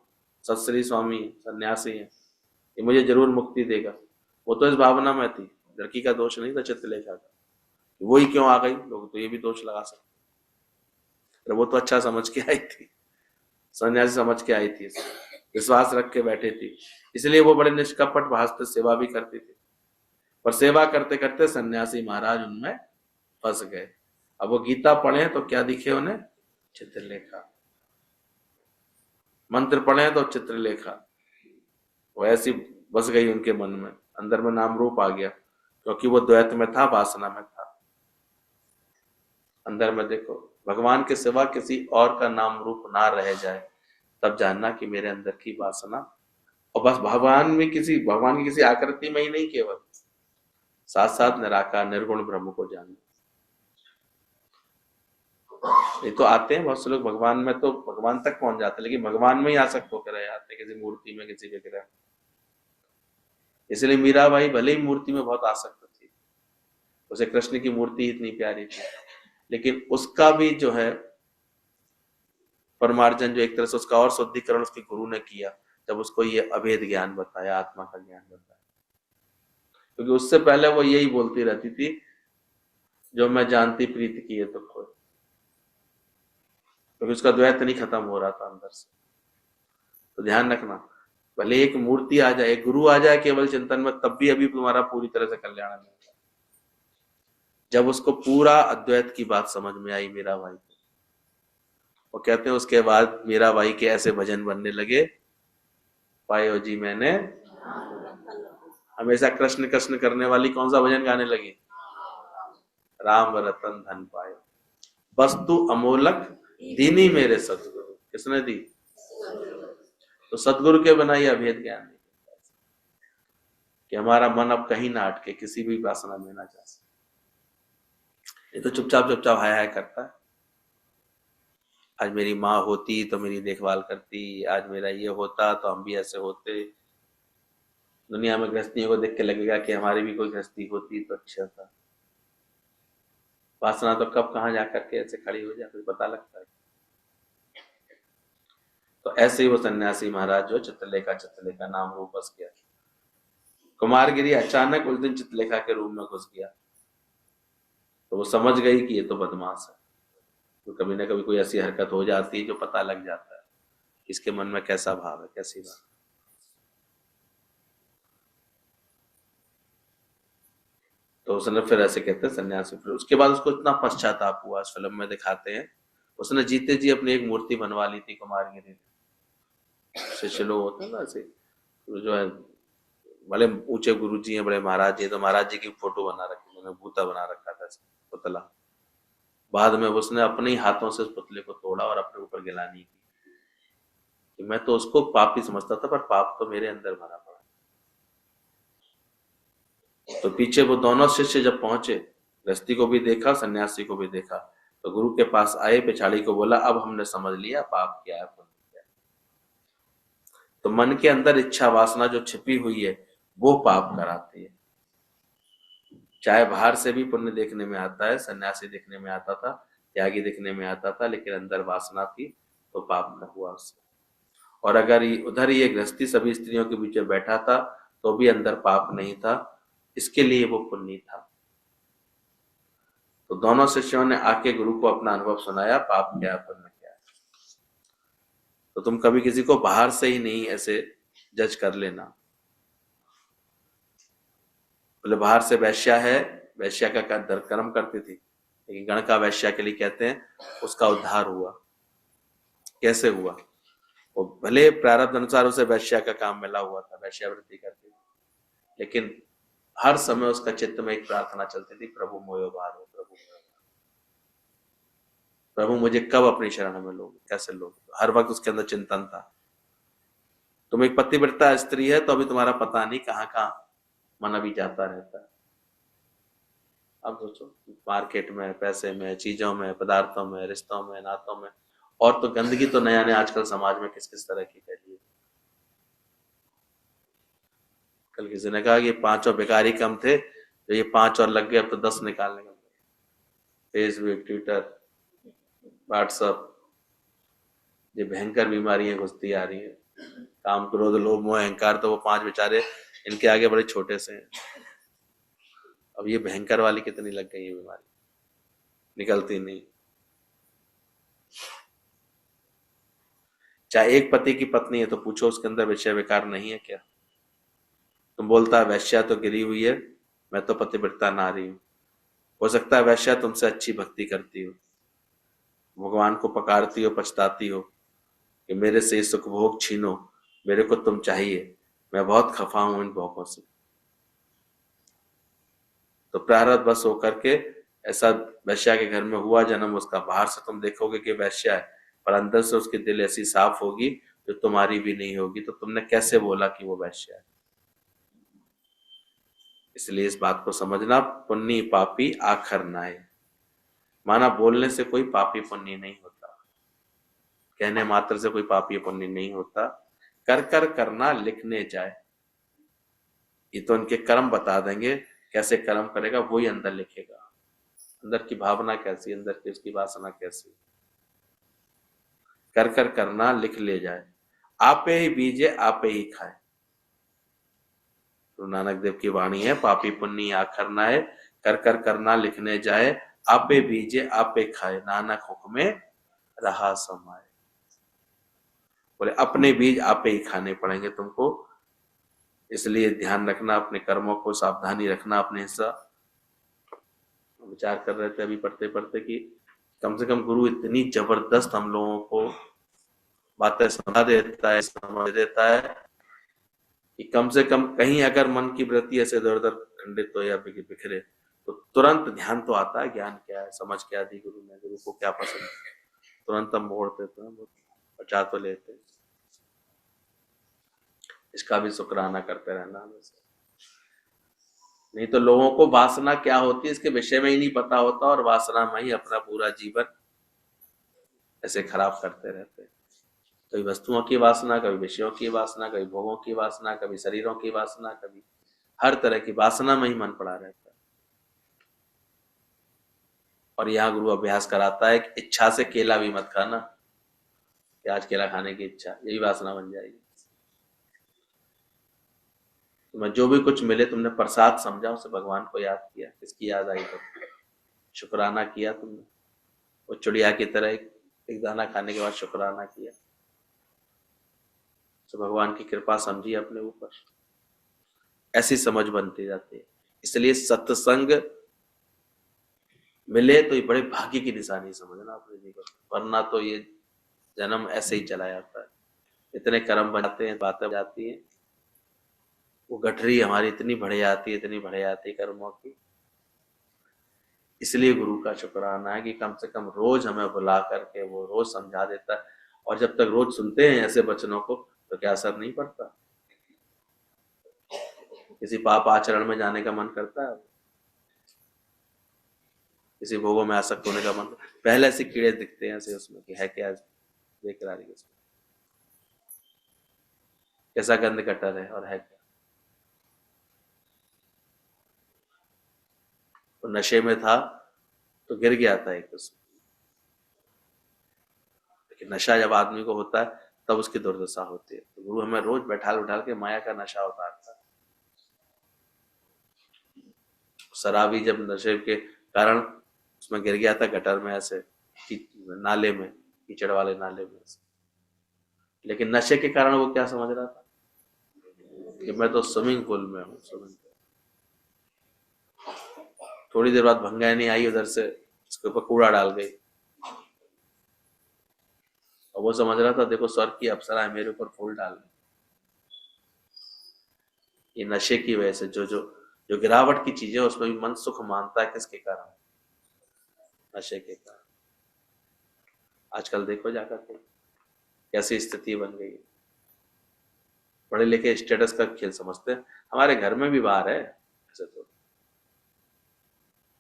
सत्श्री स्वामी सन्यासी है, ये मुझे जरूर मुक्ति देगा। वो तो इस भावना में थी, लड़की का दोष नहीं था चित्रलेखा का, वो ही क्यों आ गई, लोग तो ये भी दोष लगा सकते। वो तो अच्छा समझ के आई थी, सन्यासी समझ के आई थी, विश्वास रख के बैठे थी, इसलिए वो बड़े निष्कपट भाव से सेवा भी करती थी। पर सेवा करते करते सन्यासी महाराज उनमें फंस गए। अब वो गीता पढ़े तो क्या दिखे उन्हें, चित्रलेखा। मंत्र पढ़े तो चित्रलेखा, वो ऐसी बस गई उनके मन में, अंदर में नाम रूप आ गया, क्योंकि वो द्वैत में था, वासना में था। अंदर में देखो, भगवान के सिवा किसी और का नाम रूप ना रह जाए, तब जानना कि मेरे अंदर की वासना, और बस भगवान की किसी आकृति में ही नहीं, केवल साथ साथ निराकार निर्गुण ब्रह्म को जानना। ये तो आते हैं बहुत से लोग भगवान में, तो भगवान तक पहुंच जाते हैं, लेकिन भगवान में ही आसक्त होकर रह जाते किसी मूर्ति में, किसी विग्रह। इसलिए मीराबाई भले ही मूर्ति में बहुत आसक्त थी, उसे कृष्ण की मूर्ति इतनी प्यारी थी, लेकिन उसका भी जो है परमार्जन, जो एक तरह से उसका और शुद्धिकरण उसके गुरु ने किया, जब उसको ये अभेद ज्ञान बताया, आत्मा का ज्ञान बताया। क्योंकि उससे पहले वो यही बोलती रहती थी, जो मैं जानती प्रीत की है तो खोए, क्योंकि उसका द्वैत नहीं खत्म हो रहा था अंदर से। तो ध्यान रखना, भले एक मूर्ति आ जाए, एक गुरु आ जाए केवल चिंतन में, तब भी अभी तुम्हारा पूरी तरह से कल्याण नहीं होगा। जब उसको पूरा अद्वैत की बात समझ में आई मीराबाई को, वो कहते हैं उसके बाद मीराबाई के ऐसे भजन बनने लगे, पायो जी मैंने, हमेशा कृष्ण कृष्ण करने वाली कौन सा भजन गाने लगी, राम रतन धन पाए, वस्तु अमोलक दीनी मेरे सतगुरु। किसने दी, तो सतगुरु के बिना यह अभेद ज्ञान नहीं कि हमारा मन अब कहीं ना अटके, किसी भी वासना में ना जा सके। ये तो चुपचाप चुपचाप हाय हाय करता है, आज मेरी माँ होती तो मेरी देखभाल करती, आज मेरा ये होता तो हम भी ऐसे होते। दुनिया में गृहस्थियों को देख के लगेगा कि हमारी भी कोई गृहस्थी होती तो अच्छा था, वासना तो कब कहाँ जाकर के ऐसे खड़ी हो जाए कुछ पता लगता है। तो ऐसे ही वो सन्यासी महाराज जो चित्रलेखा नाम रूप बस गया। कुमारगिरी अचानक उस दिन चित्रलेखा के रूम में घुस गया, तो वो समझ गई कि ये तो बदमाश है। तो कभी ना कभी कोई ऐसी हरकत हो जाती है जो पता लग जाता है इसके मन में कैसा भाव है, कैसी बात। तो उसने फिर ऐसे कहते हैं सन्यासी, फिर उसके बाद उसको इतना पश्चाताप हुआ, इस फिल्म में दिखाते हैं, उसने जीते जी अपनी एक मूर्ति बनवा ली थी कुमारगिरी ने। शिष्य लोग होते हैं ना ऐसे, तो जो है बड़े ऊंचे गुरु जी हैं, बड़े महाराज जी, तो महाराज जी की फोटो बना रखी, उन्होंने भूता बना रखा था पुतला। बाद में उसने अपने ही हाथों से उस पुतले को तोड़ा और अपने ऊपर गिलानी की कि मैं तो उसको पापी समझता था, पर पाप तो मेरे अंदर भरा पड़ा। तो पीछे वो दोनों शिष्य जब पहुंचे, गृहस्थी को भी देखा, सन्यासी को भी देखा, तो गुरु के पास आए, पिछाड़ी को बोला अब हमने समझ लिया पाप क्या है पुण्य क्या है। तो मन के अंदर इच्छा वासना जो छिपी हुई है वो पाप कराती है। चाहे बाहर से भी पुण्य देखने में आता है, सन्यासी देखने में आता था, त्यागी देखने में आता था, लेकिन अंदर वासना थी तो पाप न हुआ उससे। और अगर उधर ये गृहस्थी सभी स्त्रियों के बीच में बैठा था तो भी अंदर पाप नहीं था, इसके लिए वो पुण्य था। तो दोनों शिष्यों ने आके गुरु को अपना अनुभव सुनाया, पाप क्या पुण्य क्या है। तो तुम कभी किसी को बाहर से ही नहीं ऐसे जज कर लेना। बोले बाहर से वैश्या है, वैश्या का कर्म करती थी, लेकिन गण का वैश्या के लिए कहते हैं उसका उद्धार हुआ। कैसे हुआ? वो भले प्रारब्ध अनुसार उसे वैश्या का काम मिला हुआ था, वैश्यावृत्ति करती थी, लेकिन हर समय उसका चित्त में एक प्रार्थना चलती थी, प्रभु मोयो बारो, प्रभु मुझे कब अपनी शरण में लोगे, कैसे लोगे। हर वक्त उसके अंदर चिंतन था। तुम एक पतिव्रता स्त्री है तो अभी तुम्हारा पता नहीं कहाँ कहाँ मन अभी जाता रहता है। अब सोचो मार्केट में, पैसे में, चीजों में, पदार्थों में, रिश्तों में, नातों में, और तो गंदगी तो नया नया आजकल समाज में किस किस तरह की फैली है। कल किसी ने कहा कि 5 भिखारी कम थे, तो ये 5 और लग गए, अब तो 10 निकालने का। फेसबुक, ट्विटर, व्हाट्सएप, ये भयंकर बीमारियां घुसती आ रही है। काम, क्रोध, लोभ, मोह, अहंकार, तो वो 5 बेचारे इनके आगे बड़े छोटे से हैं। अब ये भयंकर वाली कितनी लग गई है बीमारी, निकलती नहीं। चाहे एक पति की पत्नी है तो पूछो उसके अंदर विषय विकार नहीं है क्या? तुम बोलता है वैश्या तो गिरी हुई है, मैं तो पतिव्रता नारी हूं। हो सकता है वैश्या तुमसे अच्छी भक्ति करती हो, भगवान को पकारती हो, पछताती हो कि मेरे से सुख भोग छीनो, मेरे को तुम चाहिए, मैं बहुत खफा हूं इन भोगों से। तो प्रारब्ध बस होकर के ऐसा वैश्या के घर में हुआ जन्म उसका। बाहर से तुम देखोगे कि वैश्या है, पर अंदर से उसकी दिल ऐसी साफ होगी जो तुम्हारी भी नहीं होगी, तो तुमने कैसे बोला कि वो वैश्या है? इसलिए इस बात को समझना, पुण्य पापी आखर नाय। माना बोलने से कोई पापी पुण्य नहीं होता, कहने मात्र से कोई पापी पुण्य नहीं होता। कर कर करना लिखने जाए, ये तो उनके कर्म बता देंगे, कैसे कर्म करेगा वही अंदर लिखेगा। अंदर की भावना कैसी, अंदर की उसकी वासना कैसी। कर कर करना लिख ले जाए, आपे ही बीजे आपे ही खाए। गुरु नानक देव की वाणी है, पापी पुण्य आखर नाय, कर कर करना लिखने जाए, आपे बीजे आपे खाए, नानक हुक्मे रहा समाए। बोले अपने बीज आपे ही खाने पड़ेंगे तुमको, इसलिए ध्यान रखना, अपने कर्मों को सावधानी रखना, अपने हिस्सा। विचार कर रहे थे अभी पढ़ते पढ़ते कि कम से कम गुरु इतनी जबरदस्त हम लोगों को बातें समझा देता है, समझ देता है कि कम से कम कहीं अगर मन की वृत्ति ऐसे इधर उधर खंडित हो या बिखरे तो तुरंत ध्यान तो आता है, ज्ञान क्या है, समझ क्या दी गुरु ने, गुरु को क्या पसंद है, तुरंत हम मोड़ देते हैं, बचा तो लेते हैं। इसका भी शुक्राना करते रहना हमेशा। नहीं तो लोगों को वासना क्या होती है इसके विषय में ही नहीं पता होता, और वासना में ही अपना पूरा जीवन ऐसे खराब करते रहते हैं। कभी वस्तुओं की वासना, कभी विषयों की वासना, कभी भोगों की वासना, कभी शरीरों की वासना, कभी हर तरह की वासना में ही मन पड़ा रहता है। और यहाँ गुरु अभ्यास कराता है कि इच्छा से केला भी मत खाना, कि आज केला खाने की इच्छा, यही वासना बन जाएगी। तुम्हें जो भी कुछ मिले तुमने प्रसाद समझा, उसे भगवान को याद किया, किसकी याद आई तो शुक्राना किया तुमने। वो चिड़िया की तरह एक दाना खाने के बाद शुक्राना किया, तो भगवान की कृपा समझी अपने ऊपर, ऐसी समझ बनती जाती है। इसलिए सत्संग मिले तो ये बड़े भाग्य की निशानी समझना अपने जीवन, वरना तो ये जन्म ऐसे ही चला जाता है। इतने कर्म बनाते हैं, बातें जाती हैं, वो गठरी हमारी इतनी बढ़ जाती है, इतनी बढ़ जाती है कर्मों की। इसलिए गुरु का शुक्राना है कि कम से कम रोज हमें बुला करके वो रोज समझा देता है। और जब तक रोज सुनते हैं ऐसे वचनों को तो क्या असर नहीं पड़ता? किसी पाप आचरण में जाने का मन करता है, किसी भोगों में आसक्त होने का मन, पहले से कीड़े दिखते हैं ऐसे उसमें कि है क्या, देख रहा है कैसा गंध कटर है और है क्या। तो नशे में था तो गिर गया था एक उसमें, लेकिन नशा जब आदमी को होता है तब उसकी दुर्दशा होती है। तो गुरु हमें रोज बैठाल उठाल के माया का नशा उतारता है। शराबी जब नशे के कारण उसमें गिर गया था गटर में, ऐसे नाले में, कीचड़ वाले नाले में, लेकिन नशे के कारण वो क्या समझ रहा था कि मैं तो स्विमिंग पूल में हूँ। थोड़ी देर बाद भंगाई आई उधर से, उसके ऊपर कूड़ा डाल गई और वो समझ रहा था देखो स्वर्ग की अप्सरा है मेरे ऊपर फूल डाल रही। ये नशे की वजह से जो गिरावट की चीजें उसमें भी मन सुख मानता है, किसके कारण? नशे के कारण। आजकल देखो जाकर के कैसी स्थिति बन गई है। पढ़े लिखे स्टेटस का खेल समझते हैं। हमारे घर में भी बाहर है ऐसे, तो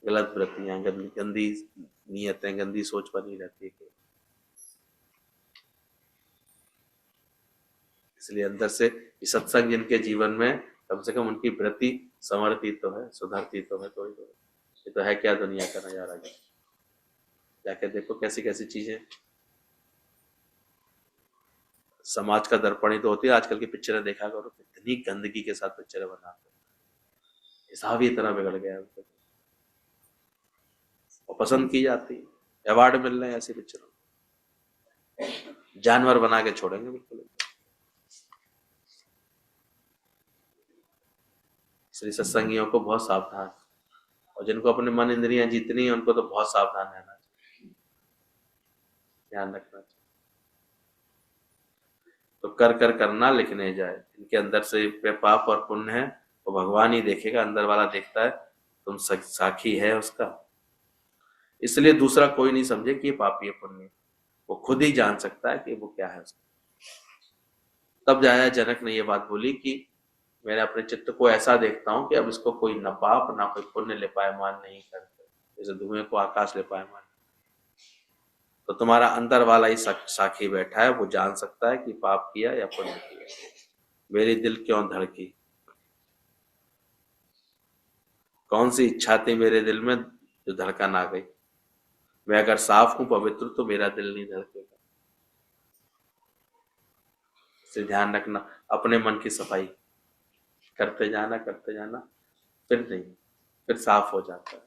गलत वृत्तियां, गंदी नीयतें, गंदी सोच बनी रहती है। इसलिए अंदर से सत्संग जिनके जीवन में, कम से कम उनकी वृत्ति संवरती तो है, सुधरती तो है। तो ये तो है क्या दुनिया का नजारा, जाके देखो कैसी कैसी चीजें। समाज का दर्पण ही तो होती है। आजकल की पिक्चरें देखा करो, कितनी गंदगी के साथ पिक्चरें बनाते हैं, हिसाब ही इतना बिगड़ गया है और पसंद की जाती है, अवार्ड मिल रहे हैं ऐसी पिक्चरों, जानवर बना के छोड़ेंगे बिल्कुल। इसलिए सत्संगियों को बहुत सावधान, और जिनको अपने मन इंद्रियां जीतनी है उनको तो बहुत सावधान रहना चाहिए, ध्यान रखना चाहिए। तो कर कर करना लिखने जाए, इनके अंदर से पाप और पुण्य है वो भगवान ही देखेगा, अंदर वाला देखता है, तुम साखी है उसका। इसलिए दूसरा कोई नहीं समझे कि ये पापी है पुण्य, वो खुद ही जान सकता है कि वो क्या है उसका। तब जाया जनक ने ये बात बोली कि मैंने अपने चित्त को ऐसा देखता हूं कि अब इसको कोई न पाप ना कोई पुण्य लिपायमान नहीं करते, जैसे धुएं को आकाश लिपायमान। तो तुम्हारा अंदर वाला ही साखी बैठा है, वो जान सकता है कि पाप किया या पुण्य किया। मेरी दिल क्यों धड़की, कौन सी इच्छा थी मेरे दिल में जो धड़कन आ गई। मैं अगर साफ हूं, पवित्र, तो मेरा दिल नहीं धड़केगा। इसे ध्यान रखना, अपने मन की सफाई करते जाना, फिर नहीं, फिर साफ हो जाता है।